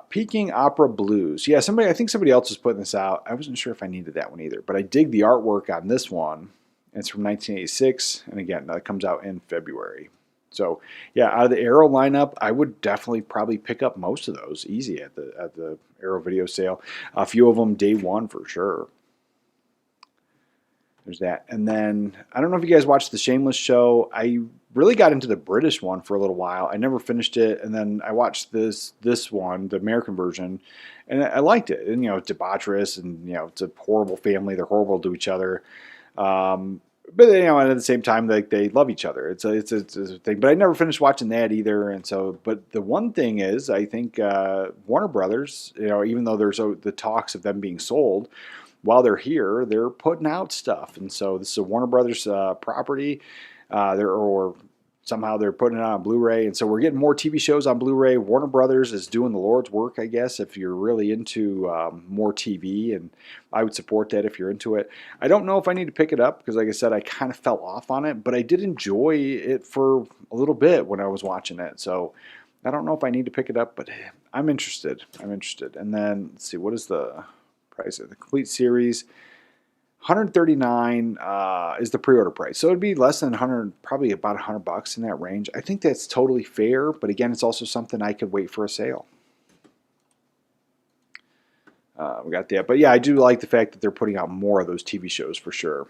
Peking Opera Blues. Yeah, I think somebody else was putting this out. I wasn't sure if I needed that one either, but I dig the artwork on this one. And it's from 1986, and again, that comes out in February. So yeah, out of the Arrow lineup, I would definitely probably pick up most of those easy at the Arrow video sale. A few of them day one for sure. There's that. And then I don't know if you guys watched the Shameless show. I really got into the British one for a little while. I never finished it, and then I watched this one, the American version, and I liked it. And it's debaucherous, and it's a horrible family. They're horrible to each other. But and at the same time, like they love each other. It's a thing. But I never finished watching that either. And so, but the one thing is, I think Warner Brothers, even though there's the talks of them being sold, while they're here, they're putting out stuff. And so this is a Warner Brothers property. Somehow they're putting it on Blu-ray. And so we're getting more TV shows on Blu-ray. Warner Brothers is doing the Lord's work, I guess, if you're really into more TV. And I would support that if you're into it. I don't know if I need to pick it up because, like I said, I kind of fell off on it. But I did enjoy it for a little bit when I was watching it. So I don't know if I need to pick it up, but I'm interested. And then, let's see, what is the price of the complete series? $139 is the pre-order price, so it'd be less than 100, probably about $100 in that range. I think that's totally fair, but again, it's also something I could wait for a sale. We got that, but yeah, I do like the fact that they're putting out more of those TV shows for sure.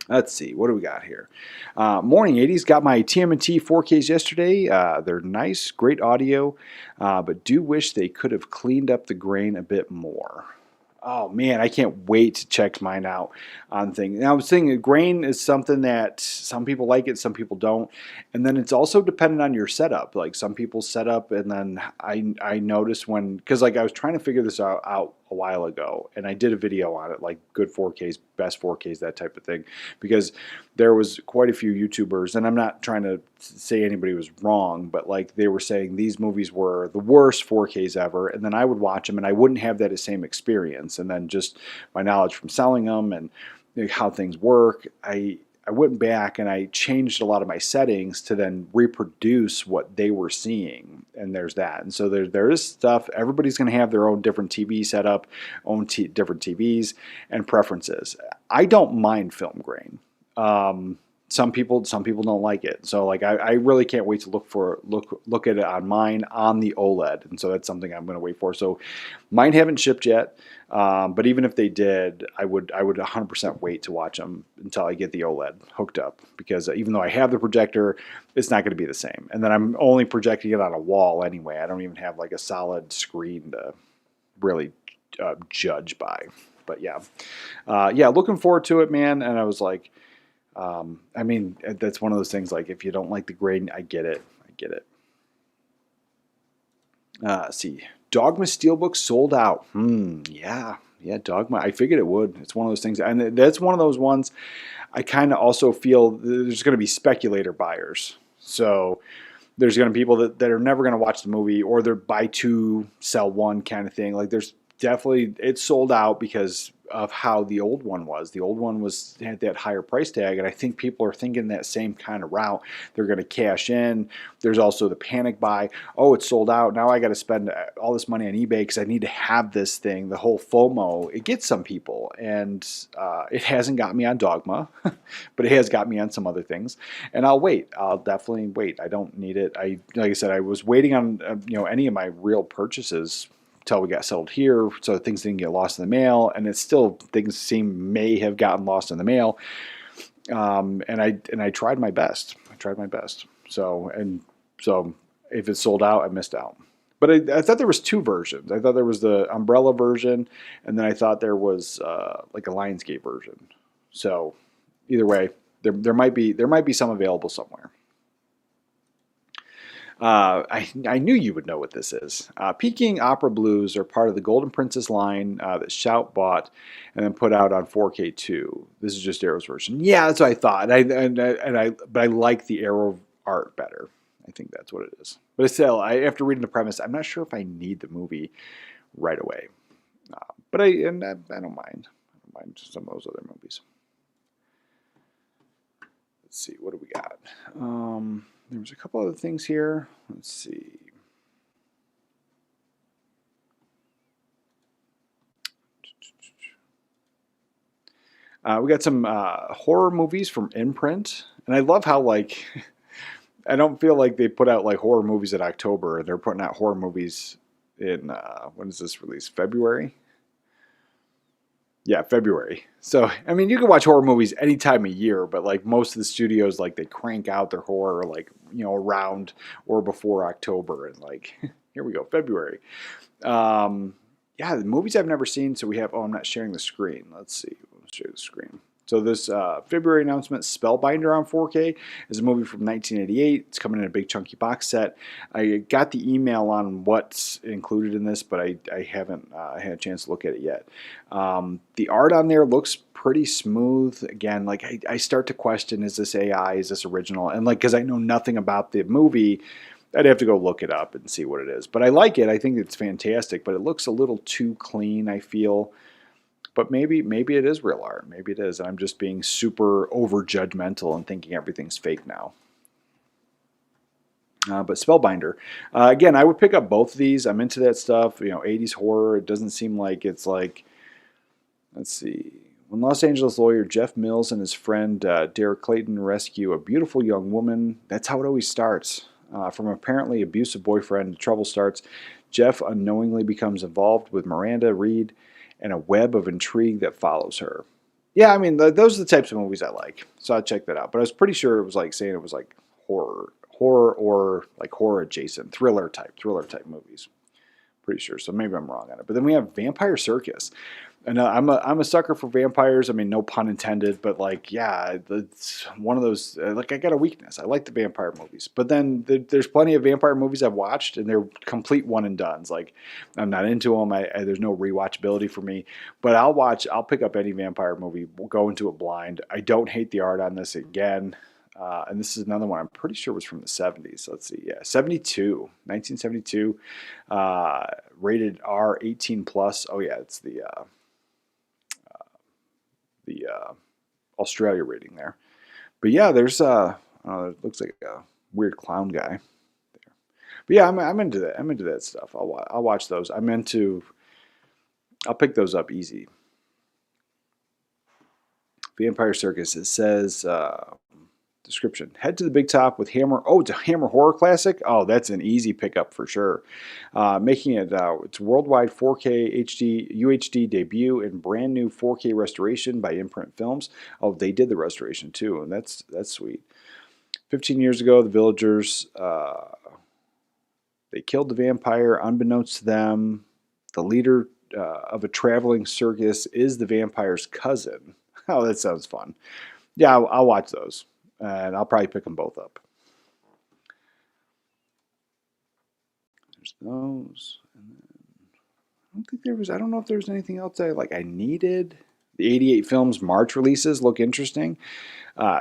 Let's see, what do we got here? Morning 80s, got my TMNT 4Ks yesterday. They're nice, great audio, but do wish they could have cleaned up the grain a bit more. Oh man, I can't wait to check mine out on things. Now I was thinking grain is something that some people like it, some people don't. And then it's also dependent on your setup. Like some people set up, and then I noticed because like I was trying to figure this out a while ago, and I did a video on it, like good 4Ks, best 4Ks, that type of thing, because there was quite a few YouTubers, and I'm not trying to say anybody was wrong, but like they were saying these movies were the worst 4Ks ever, and then I would watch them and I wouldn't have that same experience. And then just my knowledge from selling them and how things work, I went back and I changed a lot of my settings to then reproduce what they were seeing, and there's that. And so there is stuff. Everybody's going to have their own different TV setup, different TVs and preferences. I don't mind film grain. Some people don't like it. So like I really can't wait to look at it on mine on the OLED, and so that's something I'm going to wait for. So mine haven't shipped yet, but even if they did, I would 100% wait to watch them until I get the OLED hooked up, because even though I have the projector, it's not going to be the same. And then I'm only projecting it on a wall anyway. I don't even have like a solid screen to really judge by. But yeah, looking forward to it, man. And I was like, I mean, that's one of those things, like if you don't like the grain, I get it. Let's see, Dogma Steelbook sold out. Yeah, Dogma. I figured it would. It's one of those things, and that's one of those ones I kind of also feel there's going to be speculator buyers. So there's going to be people that are never going to watch the movie, or they're buy two, sell one kind of thing. Like there's definitely, it's sold out because of how the old one was. The old one had that higher price tag, and I think people are thinking that same kind of route. They're going to cash in. There's also the panic buy. Oh, it's sold out. Now I got to spend all this money on eBay because I need to have this thing. The whole FOMO, it gets some people, and it hasn't got me on Dogma, but it has got me on some other things. And I'll wait. I'll definitely wait. I don't need it. Like I said, I was waiting on any of my real purchases until we got settled here, so things didn't get lost in the mail, and it's still, things may have gotten lost in the mail, and I tried my best. So if it's sold out, I missed out. But I thought there was two versions. I thought there was the umbrella version, and then I thought there was like a Lionsgate version. So either way, there might be some available somewhere. I knew you would know what this is. Peking Opera Blues are part of the Golden Princess line that Shout bought and then put out on 4K2. This is just Arrow's version. Yeah, that's what I thought. But I like the Arrow art better. I think that's what it is. But still, after reading the premise, I'm not sure if I need the movie right away. But I don't mind. I don't mind some of those other movies. Let's see, what do we got? There was a couple other things here. Let's see. We got some horror movies from Imprint, and I love how like I don't feel like they put out like horror movies in October. They're putting out horror movies in when is this released? February? Yeah, February. So I mean, you can watch horror movies any time of year, but like most of the studios, like they crank out their horror like around or before October, and like here we go, February. Yeah, the movies I've never seen. So we have. Oh, I'm not sharing the screen. Let's see. Let's share the screen. So this February announcement, Spellbinder on 4K, is a movie from 1988. It's coming in a big chunky box set. I got the email on what's included in this, but I haven't had a chance to look at it yet. The art on there looks pretty smooth. Again, like I start to question, is this AI? Is this original? And like, because I know nothing about the movie, I'd have to go look it up and see what it is. But I like it. I think it's fantastic, but it looks a little too clean, I feel. But maybe it is real art. Maybe it is. I'm just being super over judgmental and thinking everything's fake now. But Spellbinder, again, I would pick up both of these. I'm into that stuff. 80s horror. It doesn't seem like it's like. Let's see. When Los Angeles lawyer Jeff Mills and his friend Derek Clayton rescue a beautiful young woman, that's how it always starts. From apparently abusive boyfriend, trouble starts. Jeff unknowingly becomes involved with Miranda Reed and a web of intrigue that follows her. Yeah, I mean, those are the types of movies I like, so I'll check that out. But I was pretty sure it was like saying it was like horror or like horror adjacent, thriller type movies. Pretty sure, so maybe I'm wrong on it. But then we have Vampire Circus. And I'm a sucker for vampires. I mean, no pun intended, but like, yeah, it's one of those. Like, I got a weakness. I like the vampire movies, but then there's plenty of vampire movies I've watched, and they're complete one and dones. Like, I'm not into them. There's no rewatchability for me. But I'll pick up any vampire movie. We'll go into it blind. I don't hate the art on this again. And this is another one I'm pretty sure was from the 70s. Let's see. Yeah, 1972. Rated R, 18 plus. Oh yeah, it's the Australia rating there. But yeah, there's it looks like a weird clown guy there. But yeah, I'm into that. I'm into that stuff. I'll watch those. I'll pick those up easy. Vampire Circus. It says description. Head to the big top with Hammer. Oh, it's a Hammer horror classic. Oh, that's an easy pickup for sure. Making it its worldwide 4K HD UHD debut and brand new 4K restoration by Imprint Films. Oh, they did the restoration too, and that's sweet. 15 years ago, the villagers they killed the vampire unbeknownst to them. The leader of a traveling circus is the vampire's cousin. Oh, that sounds fun. Yeah, I'll watch those. And I'll probably pick them both up. There's those. And then I don't know if there was anything else I needed. The 88 Films March releases look interesting.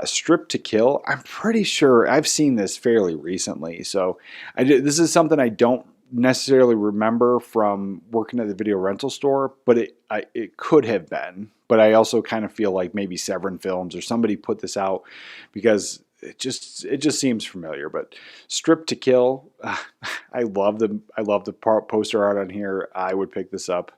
Strip to Kill. I'm pretty sure I've seen this fairly recently. So this is something I don't necessarily remember from working at the video rental store, but it could have been. But I also kind of feel like maybe Severin Films or somebody put this out because it just seems familiar. But Strip to Kill, I love the poster art on here. I would pick this up,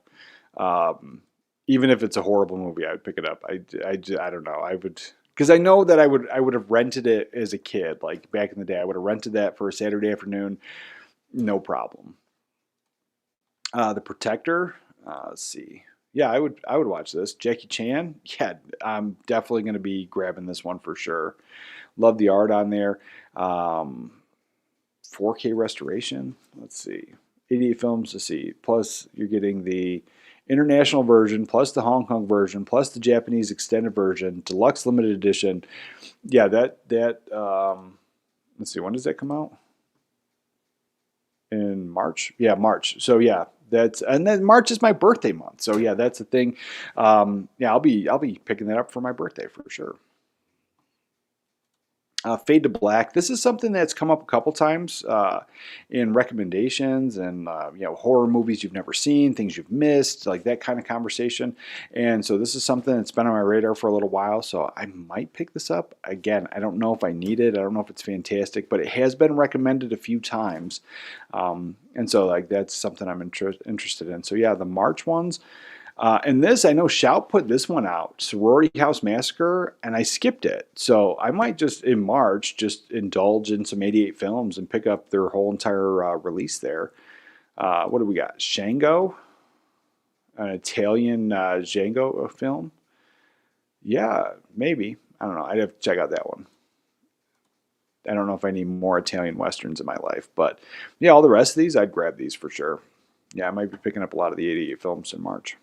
even if it's a horrible movie. I would pick it up. I don't know. I would, because I know that I would have rented it as a kid, like back in the day. I would have rented that for a Saturday afternoon, no problem. The Protector. Let's see. Yeah, I would watch this. Jackie Chan. Yeah, I'm definitely going to be grabbing this one for sure. Love the art on there. 4K restoration. Let's see. 88 Films to see. Plus, you're getting the international version, plus the Hong Kong version, plus the Japanese extended version, deluxe limited edition. Yeah, that let's see. When does that come out? In March. Yeah, March. So yeah. And then March is my birthday month, so yeah, that's the thing. Yeah, I'll be picking that up for my birthday for sure. Fade to Black. This is something that's come up a couple times in recommendations and horror movies you've never seen, things you've missed, like that kind of conversation. And so this is something that's been on my radar for a little while. So I might pick this up. Again, I don't know if I need it. I don't know if it's fantastic, but it has been recommended a few times. And so like that's something I'm interested in. So yeah, the March ones. And this, I know Shout put this one out, Sorority House Massacre, and I skipped it. So I might just, in March, just indulge in some 88 films and pick up their whole entire release there. What do we got? Shango? An Italian Django film? Yeah, maybe. I don't know. I'd have to check out that one. I don't know if I need more Italian Westerns in my life. But yeah, all the rest of these, I'd grab these for sure. Yeah, I might be picking up a lot of the 88 films in March.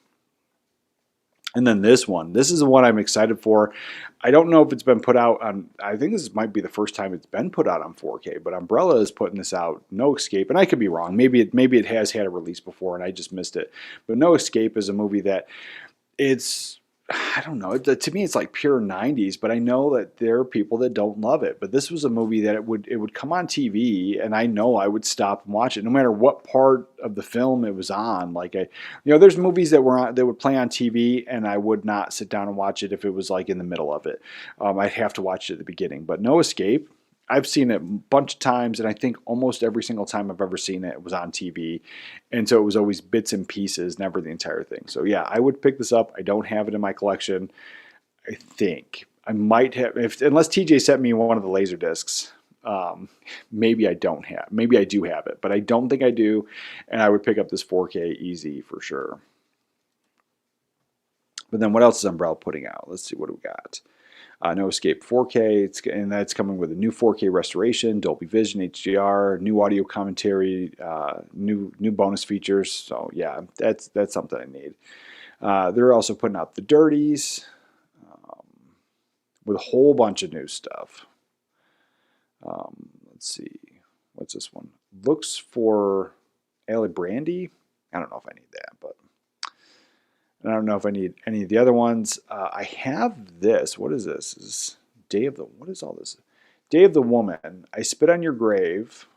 And then this one. This is the one I'm excited for. I don't know if it's been put out on, I think this might be the first time it's been put out on 4K, but Umbrella is putting this out, No Escape. And I could be wrong. Maybe it has had a release before and I just missed it. But No Escape is a movie that it's, I don't know. To me, it's like pure 90s, but I know that there are people that don't love it. But this was a movie that it would come on TV, and I know I would stop and watch it, no matter what part of the film it was on. Like there's movies that would play on TV, and I would not sit down and watch it if it was like in the middle of it. I'd have to watch it at the beginning. But No Escape, I've seen it a bunch of times, and I think almost every single time I've ever seen it, it was on TV. And so it was always bits and pieces, never the entire thing. So yeah, I would pick this up. I don't have it in my collection. I think I might have, unless TJ sent me one of the laser discs. Maybe I don't have. Maybe I do have it, but I don't think I do. And I would pick up this 4K easy for sure. But then what else is Umbrella putting out? Let's see, what do we got? No Escape 4K, and that's coming with a new 4K restoration, Dolby Vision, HDR, new audio commentary, new bonus features. So yeah, that's something I need. They're also putting out The Dirties with a whole bunch of new stuff. Let's see, what's this one? Looks for Ali Brandy. I don't know if I need that, but I don't know if I need any of the other ones. I have this. What is this? This is what is all this? Day of the Woman. I Spit on Your Grave.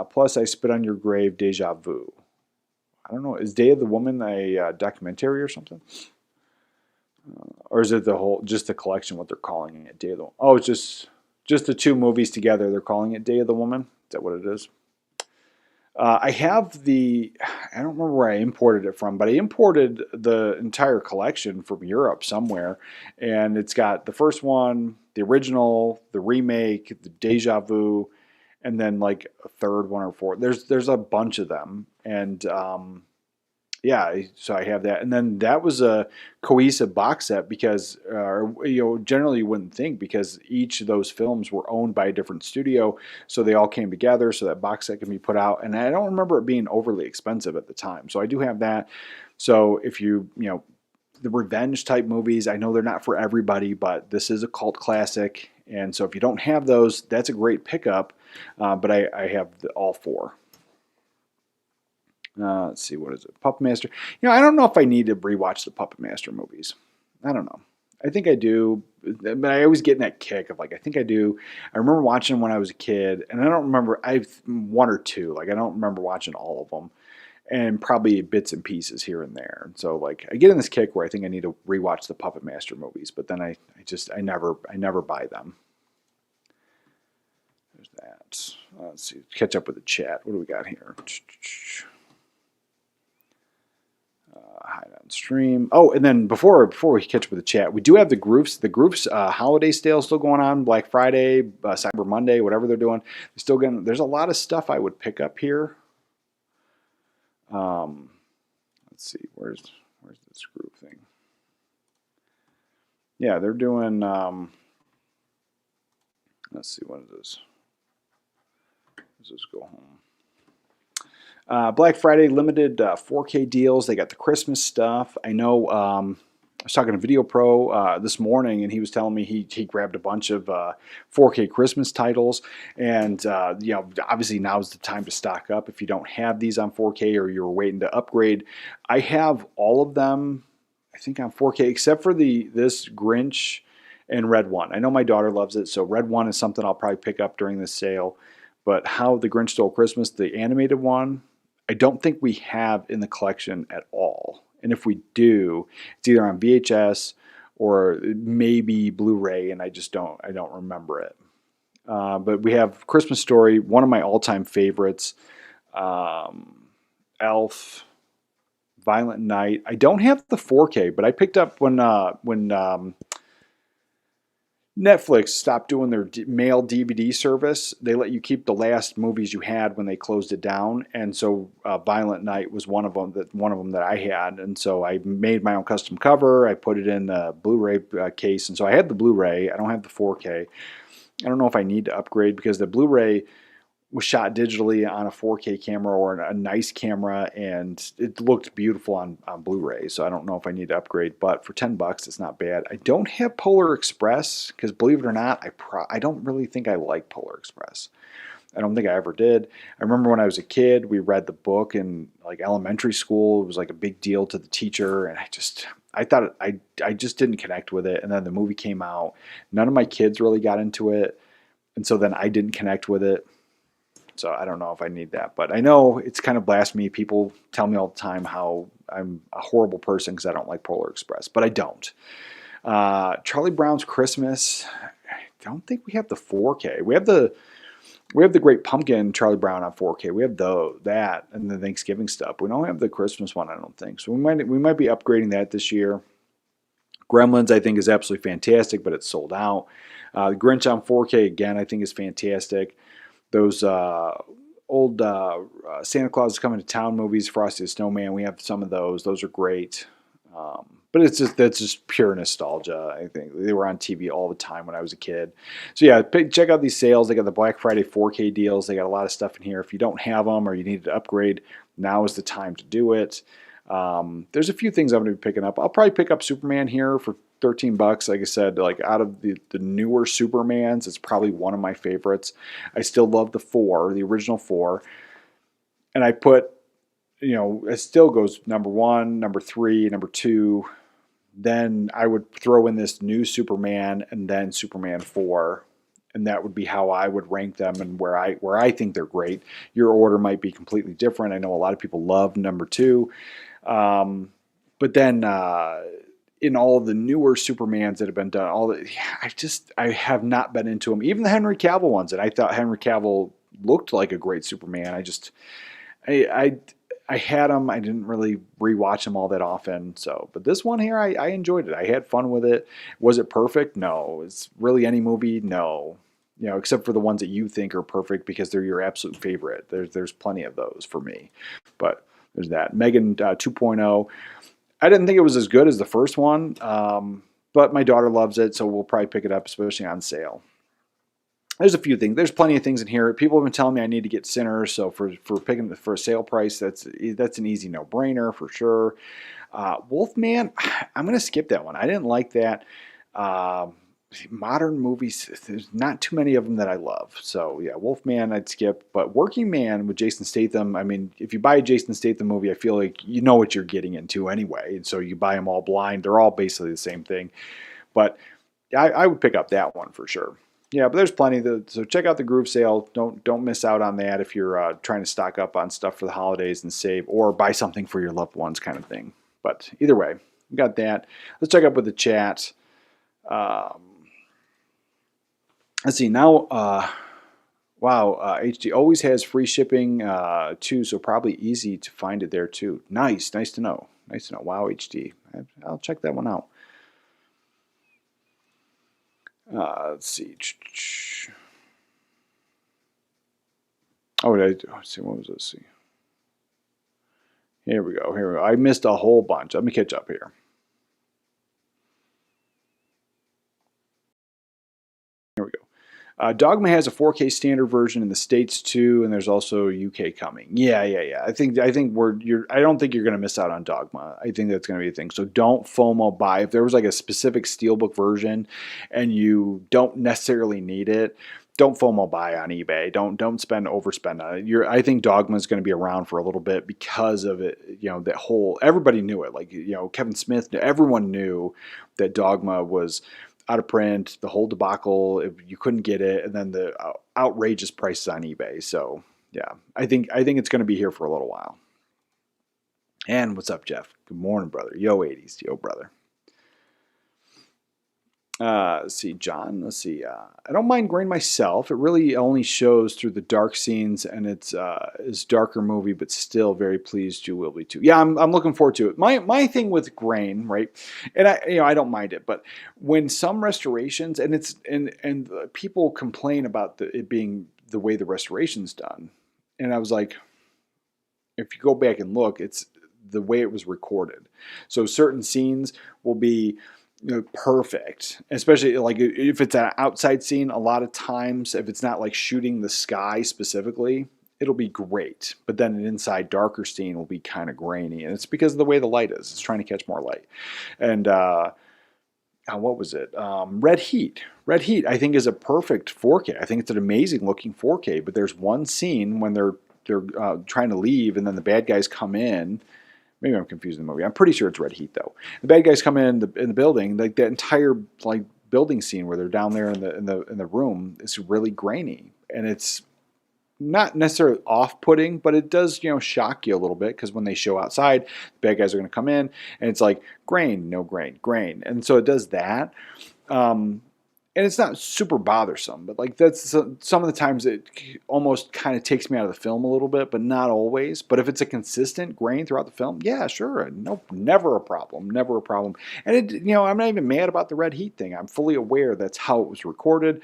Plus I Spit on Your Grave, Deja Vu. I don't know. Is Day of the Woman a documentary or something? Or is it just the collection, what they're calling it? Day of the Woman. Oh, it's just the two movies together. They're calling it Day of the Woman. Is that what it is? I have I don't remember where I imported it from, but I imported the entire collection from Europe somewhere. And it's got the first one, the original, the remake, the Deja Vu, and then like a third one or fourth. There's a bunch of them. And yeah, so I have that. And then that was a cohesive box set because, generally you wouldn't think because each of those films were owned by a different studio. So they all came together so that box set can be put out. And I don't remember it being overly expensive at the time. So I do have that. So if the revenge type movies, I know they're not for everybody, but this is a cult classic. And so if you don't have those, that's a great pickup. But I have all four. Let's see, what is it? Puppet Master. I don't know if I need to rewatch the Puppet Master movies. I don't know. I think I do, but I always get in that kick of like, I think I do. I remember watching them when I was a kid, and I don't remember, I've one or two. Like, I don't remember watching all of them, and probably bits and pieces here and there. And so, like, I get in this kick where I think I need to rewatch the Puppet Master movies, but then I never buy them. There's that. Let's see, catch up with the chat. What do we got here? Hide on stream. Oh, and then before we catch up with the chat, we do have the groups. The groups holiday sale still going on. Black Friday, Cyber Monday, whatever they're doing. They're still getting. There's a lot of stuff I would pick up here. Let's see. Where's this group thing? Yeah, they're doing. Let's see. What is this? Let's just go home. Black Friday limited 4K deals. They got the Christmas stuff. I know I was talking to Video Pro this morning, and he was telling me he grabbed a bunch of 4K Christmas titles. And obviously now's the time to stock up if you don't have these on 4K or you're waiting to upgrade. I have all of them, I think, on 4K except for this Grinch and Red One. I know my daughter loves it, so Red One is something I'll probably pick up during this sale. But How the Grinch Stole Christmas, the animated one, I don't think we have in the collection at all. And if we do, it's either on VHS or maybe Blu-ray, and I don't remember it. But we have Christmas Story, one of my all-time favorites, Elf, Violent Night. I don't have the 4K, but I picked up when Netflix stopped doing their mail DVD service. They let you keep the last movies you had when they closed it down, and so Violent Night was one of them that I had, and so I made my own custom cover. I put it in a Blu-ray case, and so I had the Blu-ray. I don't have the 4K. I don't know if I need to upgrade because the Blu-ray was shot digitally on a 4K camera or a nice camera, and it looked beautiful on Blu-ray. So I don't know if I need to upgrade, but for $10, it's not bad. I don't have Polar Express because, believe it or not, I don't really think I like Polar Express. I don't think I ever did. I remember when I was a kid, we read the book in like elementary school. It was like a big deal to the teacher, and I just didn't connect with it. And then the movie came out. None of my kids really got into it, and so then I didn't connect with it. So I don't know if I need that, but I know it's kind of blasphemy. People tell me all the time how I'm a horrible person because I don't like Polar Express, but I don't. Charlie Brown's Christmas. I don't think we have the 4K. We have the Great Pumpkin Charlie Brown on 4K. We have that and the Thanksgiving stuff. We don't have the Christmas one, I don't think. So we might be upgrading that this year. Gremlins, I think, is absolutely fantastic, but it's sold out. The Grinch on 4K again, I think is fantastic. Those old Santa Claus is Coming to Town movies, Frosty the Snowman, we have some of those. Those are great. But that's just pure nostalgia, I think. They were on TV all the time when I was a kid. So yeah, check out these sales. They got the Black Friday 4K deals. They got a lot of stuff in here. If you don't have them or you need to upgrade, now is the time to do it. There's a few things I'm going to be picking up. I'll probably pick up Superman here for $13. Like I said, like out of the newer Supermans, it's probably one of my favorites. I still love the original 4. And I put, it still goes number 1, number 3, number 2. Then I would throw in this new Superman and then Superman 4. And that would be how I would rank them and where I think they're great. Your order might be completely different. I know a lot of people love number 2. But then in all of the newer Supermans that have been done, I have not been into them. Even the Henry Cavill ones, and I thought Henry Cavill looked like a great Superman. I had them. I didn't really rewatch them all that often. So, but this one here, I enjoyed it. I had fun with it. Was it perfect? No. Is really any movie? No. Except for the ones that you think are perfect because they're your absolute favorite. There's plenty of those for me. But there's that. Megan 2.0. I didn't think it was as good as the first one, but my daughter loves it, so we'll probably pick it up, especially on sale. There's a few things. There's plenty of things in here. People have been telling me I need to get Sinners, so for picking for a sale price, that's an easy no-brainer for sure. Wolfman, I'm going to skip that one. I didn't like that. Modern movies, there's not too many of them that I love. So yeah, Wolfman I'd skip, but Working Man with Jason Statham, I mean, if you buy a Jason Statham movie, I feel like you know what you're getting into anyway, and so you buy them all blind. They're all basically the same thing, but I would pick up that one for sure. Yeah, but there's plenty. So check out the Groove Sale. Don't miss out on that if you're trying to stock up on stuff for the holidays and save, or buy something for your loved ones kind of thing. But either way, we got that. Let's check up with the chat. Let's see now. Wow, HD always has free shipping too, so probably easy to find it there too. Nice to know. Nice to know. Wow, HD. I'll check that one out. Let's see. Let's see. What was this? See. Here we go. I missed a whole bunch. Let me catch up here. Here we go. Dogma has a 4K standard version in the States too, and there's also UK coming. Yeah. I think I don't think you're going to miss out on Dogma. I think that's going to be a thing. So don't FOMO buy. If there was like a specific Steelbook version and you don't necessarily need it, don't FOMO buy on eBay. Don't overspend on it. I think Dogma is going to be around for a little bit because of it. That whole, everybody knew it. Like, Kevin Smith, everyone knew that Dogma was out of print, the whole debacle, you couldn't get it, and then the outrageous prices on eBay. So yeah, I think it's going to be here for a little while. And what's up, Jeff? Good morning, brother. Yo, 80s. Yo, brother. Let's see, John. Let's see. I don't mind grain myself. It really only shows through the dark scenes, and it's darker movie, but still very pleased you will be too. Yeah, I'm looking forward to it. My thing with grain, right? And I don't mind it, but when some restorations and people complain about it being the way the restoration's done, and I was like, if you go back and look, it's the way it was recorded. So certain scenes will be perfect, especially like if it's an outside scene. A lot of times, if it's not like shooting the sky specifically, it'll be great. But then an inside darker scene will be kind of grainy, and it's because of the way the light is. It's trying to catch more light. And what was it? Red Heat. Red Heat, I think, is a perfect 4K. I think it's an amazing looking 4K. But there's one scene when they're trying to leave, and then the bad guys come in. Maybe I'm confusing the movie. I'm pretty sure it's Red Heat though. The bad guys come in the building. Like that entire like building scene where they're down there in the room is really grainy, and it's not necessarily off-putting, but it does shock you a little bit because when they show outside, the bad guys are going to come in, and it's like grain, no grain, grain, and so it does that. And it's not super bothersome, but like that's some of the times it almost kind of takes me out of the film a little bit, but not always. But if it's a consistent grain throughout the film, yeah, sure, nope, never a problem, never a problem. And I'm not even mad about the Red Heat thing. I'm fully aware that's how it was recorded,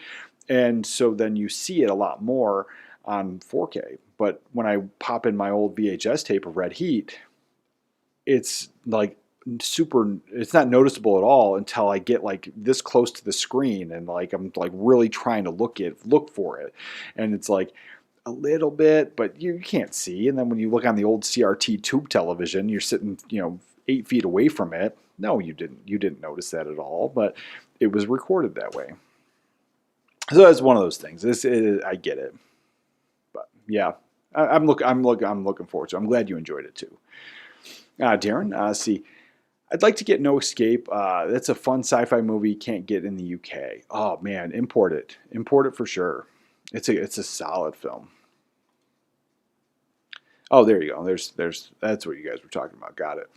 and so then you see it a lot more on 4K. But when I pop in my old VHS tape of Red Heat, it's like it's not noticeable at all until I get like this close to the screen and like I'm like really trying to look for it, and it's like a little bit, but you can't see. And then when you look on the old CRT tube television, you're sitting 8 feet away from it. No, you didn't notice that at all, but it was recorded that way. So that's one of those things. I get it, but yeah, I'm looking forward to it. I'm glad you enjoyed it too. Darren, see. I'd like to get No Escape. That's a fun sci-fi movie. Can't get in the UK. Oh man, import it. Import it for sure. It's a solid film. Oh, there you go. That's what you guys were talking about. Got it.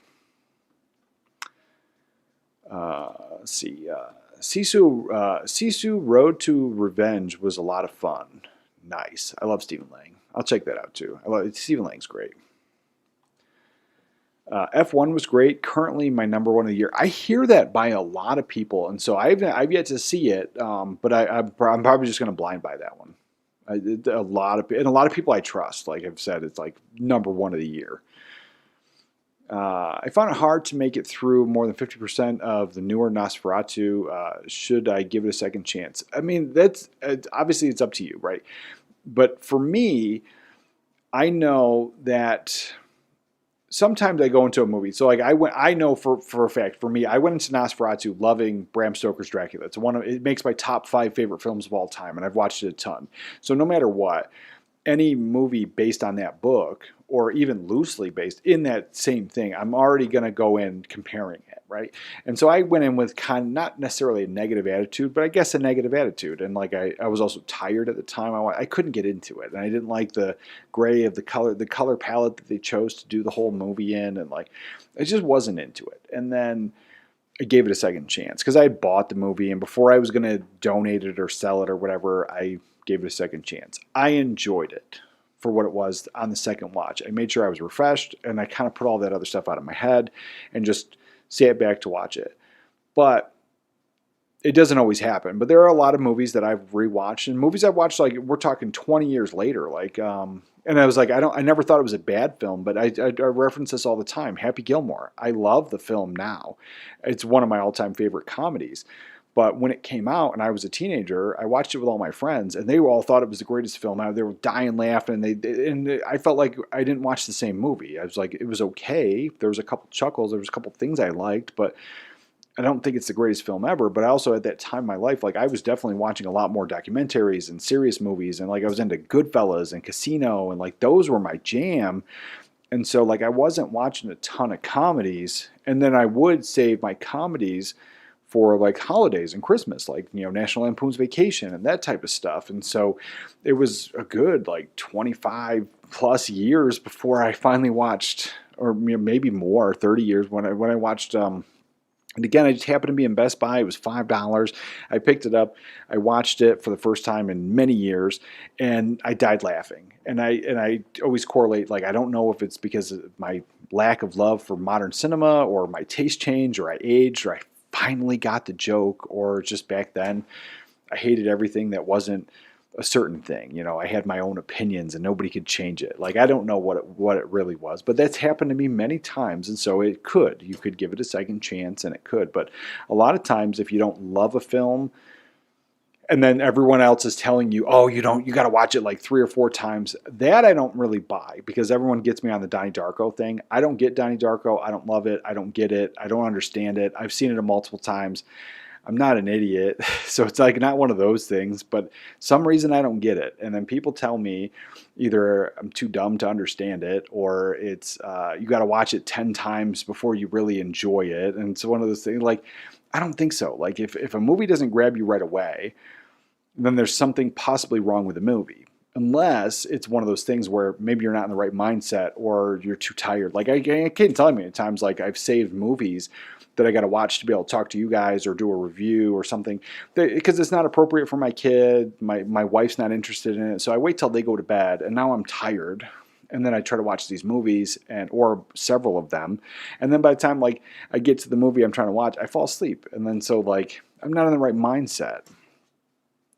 Let's see. Sisu Road to Revenge was a lot of fun. Nice. I love Stephen Lang. I'll check that out too. Stephen Lang's great. F1 was great. Currently, my number one of the year. I hear that by a lot of people, and so I've yet to see it. But I'm probably just going to blind buy that one. A lot of people I trust, like I've said, it's like number one of the year. I found it hard to make it through more than 50% of the newer Nosferatu. Should I give it a second chance? I mean, that's obviously it's up to you, right? But for me, I know that sometimes I go into a movie. So like I know for a fact, for me, I went into Nosferatu loving Bram Stoker's Dracula. It makes my top 5 favorite films of all time, and I've watched it a ton. So no matter what, any movie based on that book, or even loosely based in that same thing, I'm already going to go in comparing it, right? And so I went in with kind of not necessarily a negative attitude, but I guess a negative attitude. And like I was also tired at the time. I couldn't get into it, and I didn't like the gray of the color palette that they chose to do the whole movie in, and like I just wasn't into it. And then I gave it a second chance because I had bought the movie, and before I was going to donate it or sell it or whatever, I gave it a second chance. I enjoyed it for what it was on the second watch. I made sure I was refreshed, and I kind of put all that other stuff out of my head and just sat back to watch it. But it doesn't always happen. But there are a lot of movies that I've rewatched, and movies I've watched, like we're talking 20 years later. Like, and I was like, I never thought it was a bad film, but I reference this all the time. Happy Gilmore. I love the film now. It's one of my all-time favorite comedies. But when it came out and I was a teenager, I watched it with all my friends, and they all thought it was the greatest film out. They were dying laughing. And I felt like I didn't watch the same movie. I was like, it was okay. There was a couple chuckles. There was a couple things I liked, but I don't think it's the greatest film ever. But I also, at that time in my life, like I was definitely watching a lot more documentaries and serious movies, and like I was into Goodfellas and Casino, and like those were my jam. And so like I wasn't watching a ton of comedies, and then I would save my comedies for like holidays and Christmas, like, National Lampoon's Vacation and that type of stuff. And so it was a good like 25 plus years before I finally watched, or maybe more, 30 years when I watched And again, I just happened to be in Best Buy. It was $5. I picked it up. I watched it for the first time in many years, and I died laughing. And I always correlate, like, I don't know if it's because of my lack of love for modern cinema, or my taste changed, or I aged, or I finally got the joke, or just back then I hated everything that wasn't a certain thing. I had my own opinions and nobody could change it. Like, I don't know what it really was, but that's happened to me many times. And so you could give it a second chance, and it could. But a lot of times, if you don't love a film, and then everyone else is telling you, oh, you got to watch it like 3 or 4 times, that I don't really buy, because everyone gets me on the Donnie Darko thing. I don't get Donnie Darko. I don't love it. I don't get it. I don't understand it. I've seen it multiple times. I'm not an idiot, so it's like not one of those things, but some reason I don't get it. And then people tell me either I'm too dumb to understand it, or it's you got to watch it 10 times before you really enjoy it. And it's one of those things, like, I don't think so. Like, if a movie doesn't grab you right away, then there's something possibly wrong with the movie. Unless it's one of those things where maybe you're not in the right mindset, or you're too tired. Like, I can't tell you many times, like, I've saved movies that I got to watch to be able to talk to you guys or do a review or something, because it's not appropriate for my kid. My wife's not interested in it. So I wait till they go to bed, and now I'm tired. And then I try to watch these movies, or several of them. And then by the time, like, I get to the movie I'm trying to watch, I fall asleep. And then so, like, I'm not in the right mindset.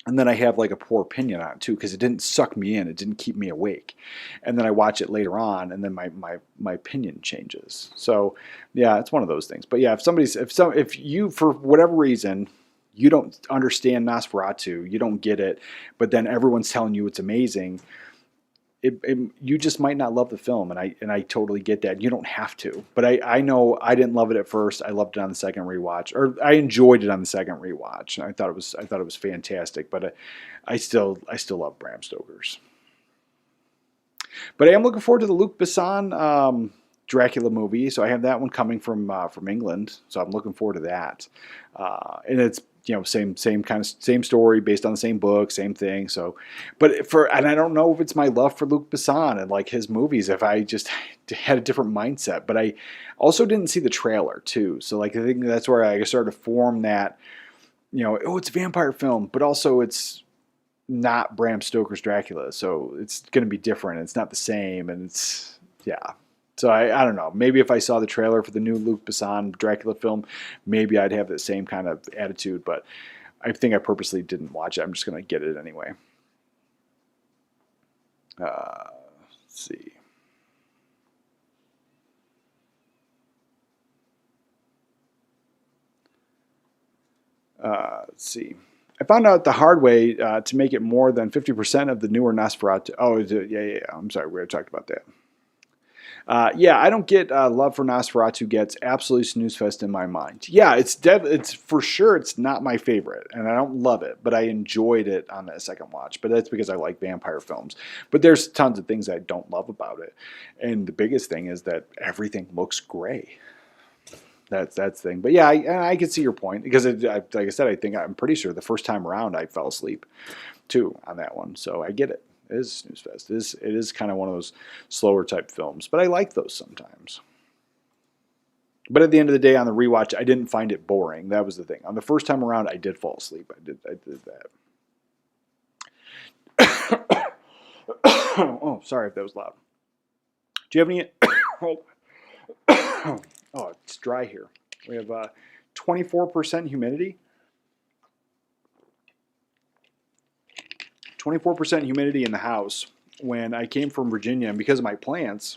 And then I have, like, a poor opinion on it too, because it didn't suck me in. It didn't keep me awake. And then I watch it later on, and then my opinion changes. So yeah, it's one of those things. But yeah, if you, for whatever reason, you don't understand Nosferatu, you don't get it, but then everyone's telling you it's amazing, you just might not love the film, and I totally get that. You don't have to, but I know I didn't love it at first. I loved it on the second rewatch, or I enjoyed it on the second rewatch. I thought it was fantastic, but I still love Bram Stoker's. But I am looking forward to the Luc Besson Dracula movie. So I have that one coming from England. So I'm looking forward to that, and it's same same story based on the same book, same thing. So, and I don't know if it's my love for Luc Besson and like his movies, if I just had a different mindset. But I also didn't see the trailer too, so like I think that's where I started to form that, oh, it's a vampire film, but also it's not Bram Stoker's Dracula, so it's going to be different. It's not the same, and it's yeah. So I don't know. Maybe if I saw the trailer for the new Luc Besson Dracula film, maybe I'd have the same kind of attitude. But I think I purposely didn't watch it. I'm just going to get it anyway. Let's see. Let's see. I found out the hard way to make it more than 50% of the newer Nosferatu. Oh, yeah. I'm sorry. We already talked about that. Yeah, I don't get love for Nosferatu gets absolutely snooze fest in my mind. Yeah, it's for sure it's not my favorite, and I don't love it, but I enjoyed it on that second watch. But that's because I like vampire films. But there's tons of things I don't love about it, and the biggest thing is that everything looks gray. That's the thing. But yeah, I can see your point, because like I said, I'm pretty sure the first time around I fell asleep too on that one. So I get it. It is a snooze fest. It is kind of one of those slower type films, but I like those sometimes. But at the end of the day, on the rewatch, I didn't find it boring. That was the thing. On the first time around, I did fall asleep. I did that. Oh, sorry if that was loud. Do you have any? Oh, it's dry here. We have 24% humidity. 24% humidity in the house when I came from Virginia, and because of my plants,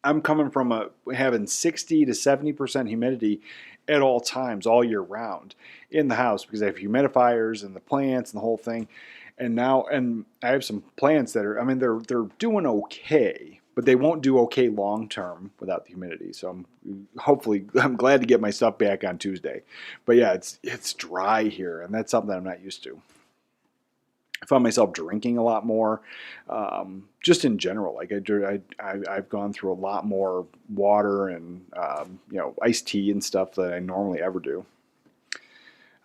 I'm coming from having 60 to 70% humidity at all times, all year round in the house, because I have humidifiers and the plants and the whole thing. And I have some plants that are, they're doing okay, but they won't do okay long term without the humidity. So I'm glad to get my stuff back on Tuesday. But yeah, it's dry here, and that's something I'm not used to. I found myself drinking a lot more, just in general. Like I've gone through a lot more water and iced tea and stuff than I normally ever do.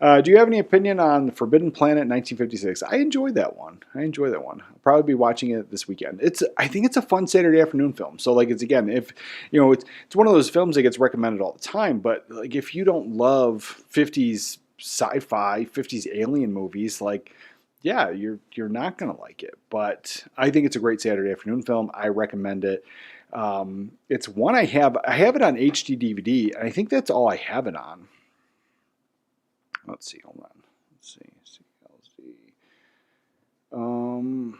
Do you have any opinion on Forbidden Planet 1956? I enjoyed that one. I'll probably be watching it this weekend. I think it's a fun Saturday afternoon film. So like it's again, if you know, it's one of those films that gets recommended all the time. But like if you don't love 50s sci-fi, 50s alien movies, like yeah, you're not gonna like it. But I think it's a great Saturday afternoon film. I recommend it. It's one I have. I have it on HD DVD, and I think that's all I have it on. Let's see, hold on. Let's see, CLZ.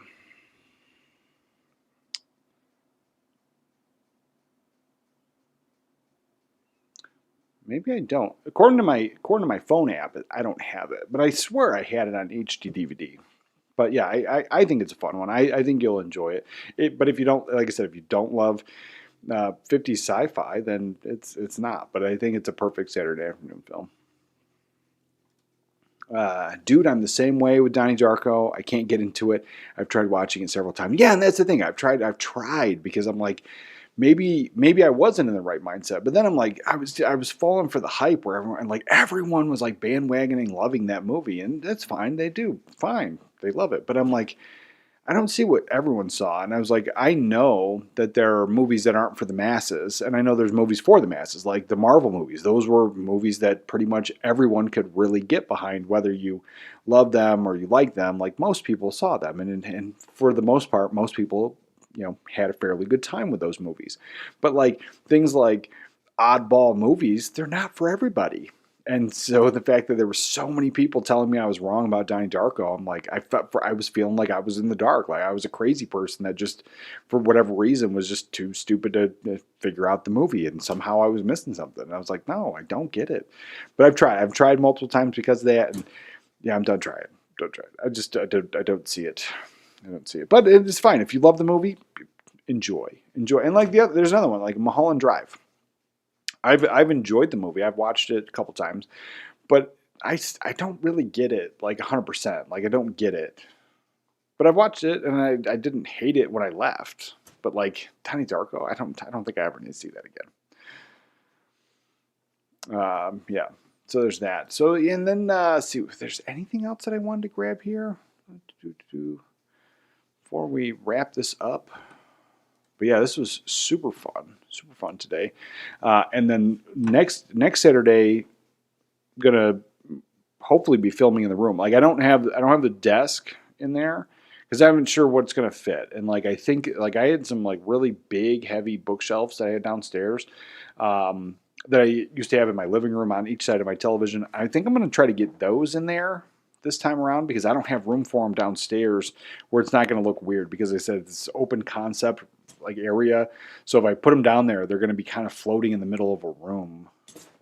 Maybe I don't. According to my phone app, I don't have it, but I swear I had it on HD DVD. But yeah, I think it's a fun one. I think you'll enjoy it. But if you don't, like I said, if you don't love 50s sci-fi, then it's not. But I think it's a perfect Saturday afternoon film. Dude, I'm the same way with Donnie Darko. I can't get into it. I've tried watching it several times. Yeah, and that's the thing. I've tried because I'm like, maybe I wasn't in the right mindset. But then I'm like, I was falling for the hype where everyone was like bandwagoning, loving that movie, and that's fine. They do fine. They love it. But I'm like, I don't see what everyone saw. And I was like, I know that there are movies that aren't for the masses. And I know there's movies for the masses, like the Marvel movies. Those were movies that pretty much everyone could really get behind, whether you love them or you like them. Like most people saw them. And for the most part, most people, had a fairly good time with those movies. But like things like oddball movies, they're not for everybody. And so the fact that there were so many people telling me I was wrong about Donnie Darko, I'm like, I was feeling like I was in the dark, like I was a crazy person that just, for whatever reason, was just too stupid to figure out the movie, and somehow I was missing something. And I was like, no, I don't get it. But I've tried multiple times because of that, and yeah, I'm done trying. Don't try it. I don't see it. I don't see it. But it's fine if you love the movie, enjoy. And like there's another one like Mulholland Drive. I've enjoyed the movie. I've watched it a couple times, but I don't really get it like 100%. Like I don't get it. But I've watched it and I didn't hate it when I left. But like Donnie Darko, I don't think I ever need to see that again. Yeah. So there's that. So and then see if there's anything else that I wanted to grab here before we wrap this up. But yeah, this was super fun today. And then next Saturday, I'm gonna hopefully be filming in the room. Like I don't have the desk in there because I'm not sure what's gonna fit. And like I think like I had some like really big heavy bookshelves that I had downstairs that I used to have in my living room on each side of my television. I think I'm gonna try to get those in there this time around because I don't have room for them downstairs where it's not going to look weird because I said it's open concept like area. So if I put them down there, they're going to be kind of floating in the middle of a room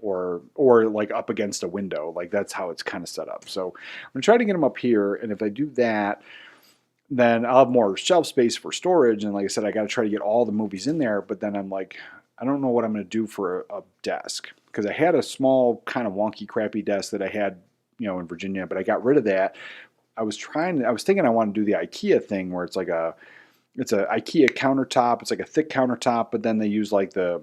or like up against a window. Like that's how it's kind of set up. So I'm going to try to get them up here. And if I do that, then I'll have more shelf space for storage. And like I said, I got to try to get all the movies in there. But then I'm like, I don't know what I'm going to do for a desk because I had a small kind of wonky, crappy desk that I had in Virginia, but I got rid of that. I was thinking I want to do the IKEA thing where it's a IKEA countertop. It's like a thick countertop, but then they use like the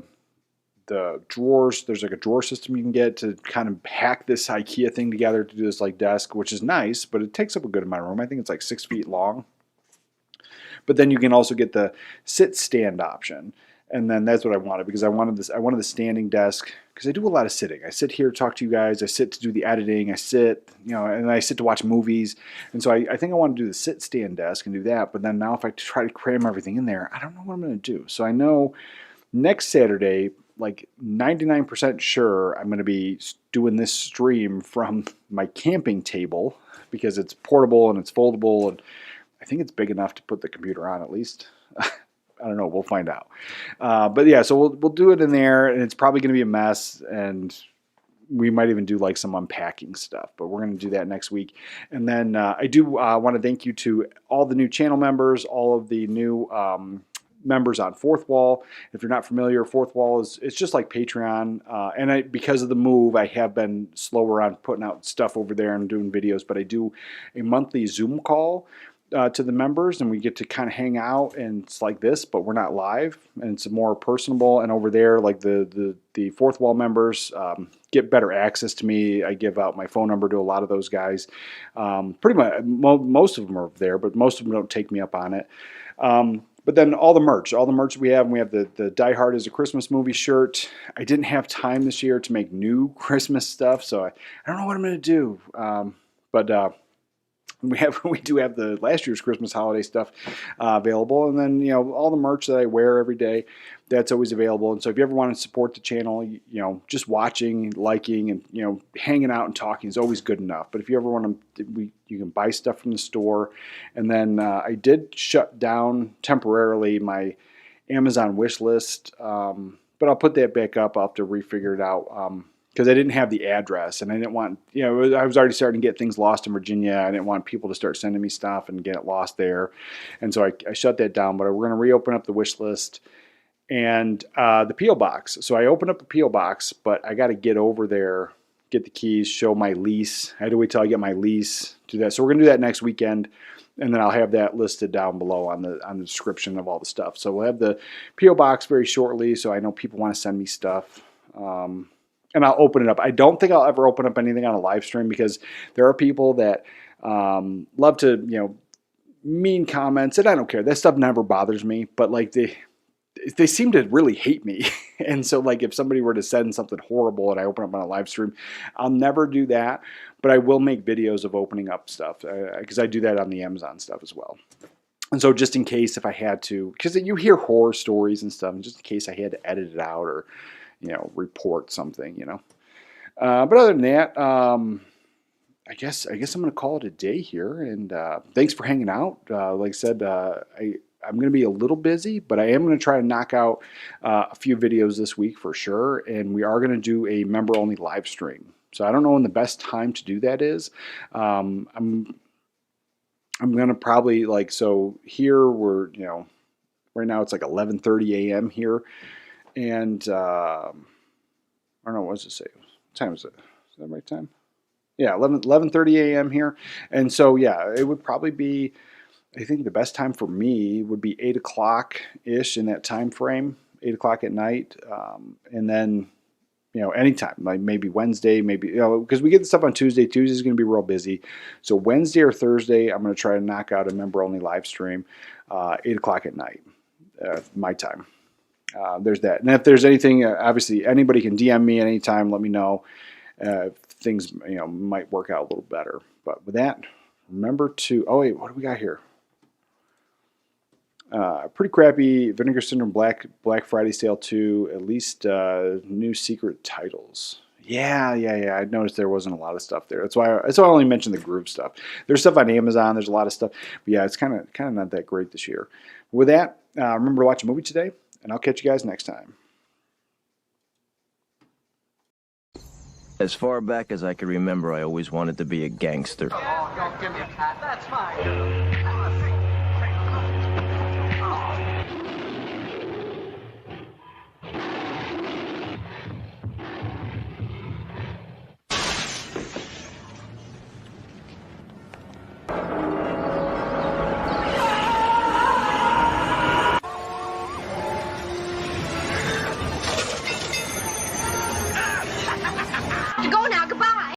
drawers. There's like a drawer system you can get to kind of hack this IKEA thing together to do this like desk, which is nice, but it takes up a good amount of room. I think it's like 6 feet long. But then you can also get the sit stand option. And then that's what I wanted because I wanted the standing desk because I do a lot of sitting. I sit here, talk to you guys. I sit to do the editing. I sit, and I sit to watch movies. And so I think I want to do the sit stand desk and do that. But then now if I try to cram everything in there, I don't know what I'm going to do. So I know next Saturday, like 99% sure I'm going to be doing this stream from my camping table because it's portable and it's foldable. And I think it's big enough to put the computer on at least. I don't know. We'll find out. But yeah, so we'll do it in there, and it's probably going to be a mess, and we might even do like some unpacking stuff. But we're going to do that next week. And then I do want to thank you to all the new channel members, all of the new members on Fourth Wall. If you're not familiar, Fourth Wall it's just like Patreon. And because of the move, I have been slower on putting out stuff over there and doing videos. But I do a monthly Zoom call to the members, and we get to kind of hang out, and it's like this, but we're not live, and it's more personable. And over there, like the fourth wall members get better access to me. I give out my phone number to a lot of those guys. Pretty much most of them are there, but most of them don't take me up on it. But then all the merch we have the Die Hard is a Christmas movie shirt. I didn't have time this year to make new Christmas stuff, so I don't know what I'm going to do. But we do have the last year's Christmas holiday stuff available, and then all the merch that I wear every day, that's always available. And so if you ever want to support the channel, just watching, liking, and hanging out and talking is always good enough. But if you ever want to, you can buy stuff from the store. And then I did shut down temporarily my Amazon wish list, but I'll put that back up. I'll have to refigure it out. Because I didn't have the address, and I didn't want, I was already starting to get things lost in Virginia. I didn't want people to start sending me stuff and get it lost there. And so I shut that down, but we're going to reopen up the wish list and the P.O. box. So I opened up a P.O. box, but I got to get over there, get the keys, show my lease. I had to wait till I get my lease to that. So we're going to do that next weekend, and then I'll have that listed down below on the description of all the stuff. So we'll have the P.O. box very shortly, so I know people want to send me stuff. And I'll open it up. I don't think I'll ever open up anything on a live stream, because there are people that love to, mean comments, and I don't care. That stuff never bothers me, but like they seem to really hate me. And so like if somebody were to send something horrible and I open up on a live stream, I'll never do that, but I will make videos of opening up stuff because I do that on the Amazon stuff as well. And so just in case if I had to, because you hear horror stories and stuff, and just in case I had to edit it out or report something, But other than that, I guess I'm going to call it a day here. And thanks for hanging out. Like I said, I'm going to be a little busy, but I am going to try to knock out a few videos this week for sure. And we are going to do a member-only live stream. So I don't know when the best time to do that is. I'm going to probably so here we're, right now it's like 11:30 a.m. here. And I don't know, what does it say? What time is it? Is that the right time? Yeah, 11:30 a.m. here. And so, yeah, it would probably be, I think the best time for me would be 8 o'clock-ish in that time frame, 8 o'clock at night. And then, anytime, like maybe Wednesday, maybe, because we get the stuff on Tuesday. Tuesday's going to be real busy. So Wednesday or Thursday, I'm going to try to knock out a member-only live stream, 8 o'clock at night, my time. There's that. And if there's anything, obviously anybody can DM me anytime. Let me know if things might work out a little better. But with that, remember to, oh wait, what do we got here? Pretty crappy Vinegar Syndrome Black Friday sale too. At least new secret titles. Yeah. I noticed there wasn't a lot of stuff there. That's why I only mentioned the Groove stuff. There's stuff on Amazon. There's a lot of stuff. But yeah, it's kind of not that great this year. With that, remember to watch a movie today. And I'll catch you guys next time. As far back as I can remember, I always wanted to be a gangster. Oh, don't give me a pat. That's fine.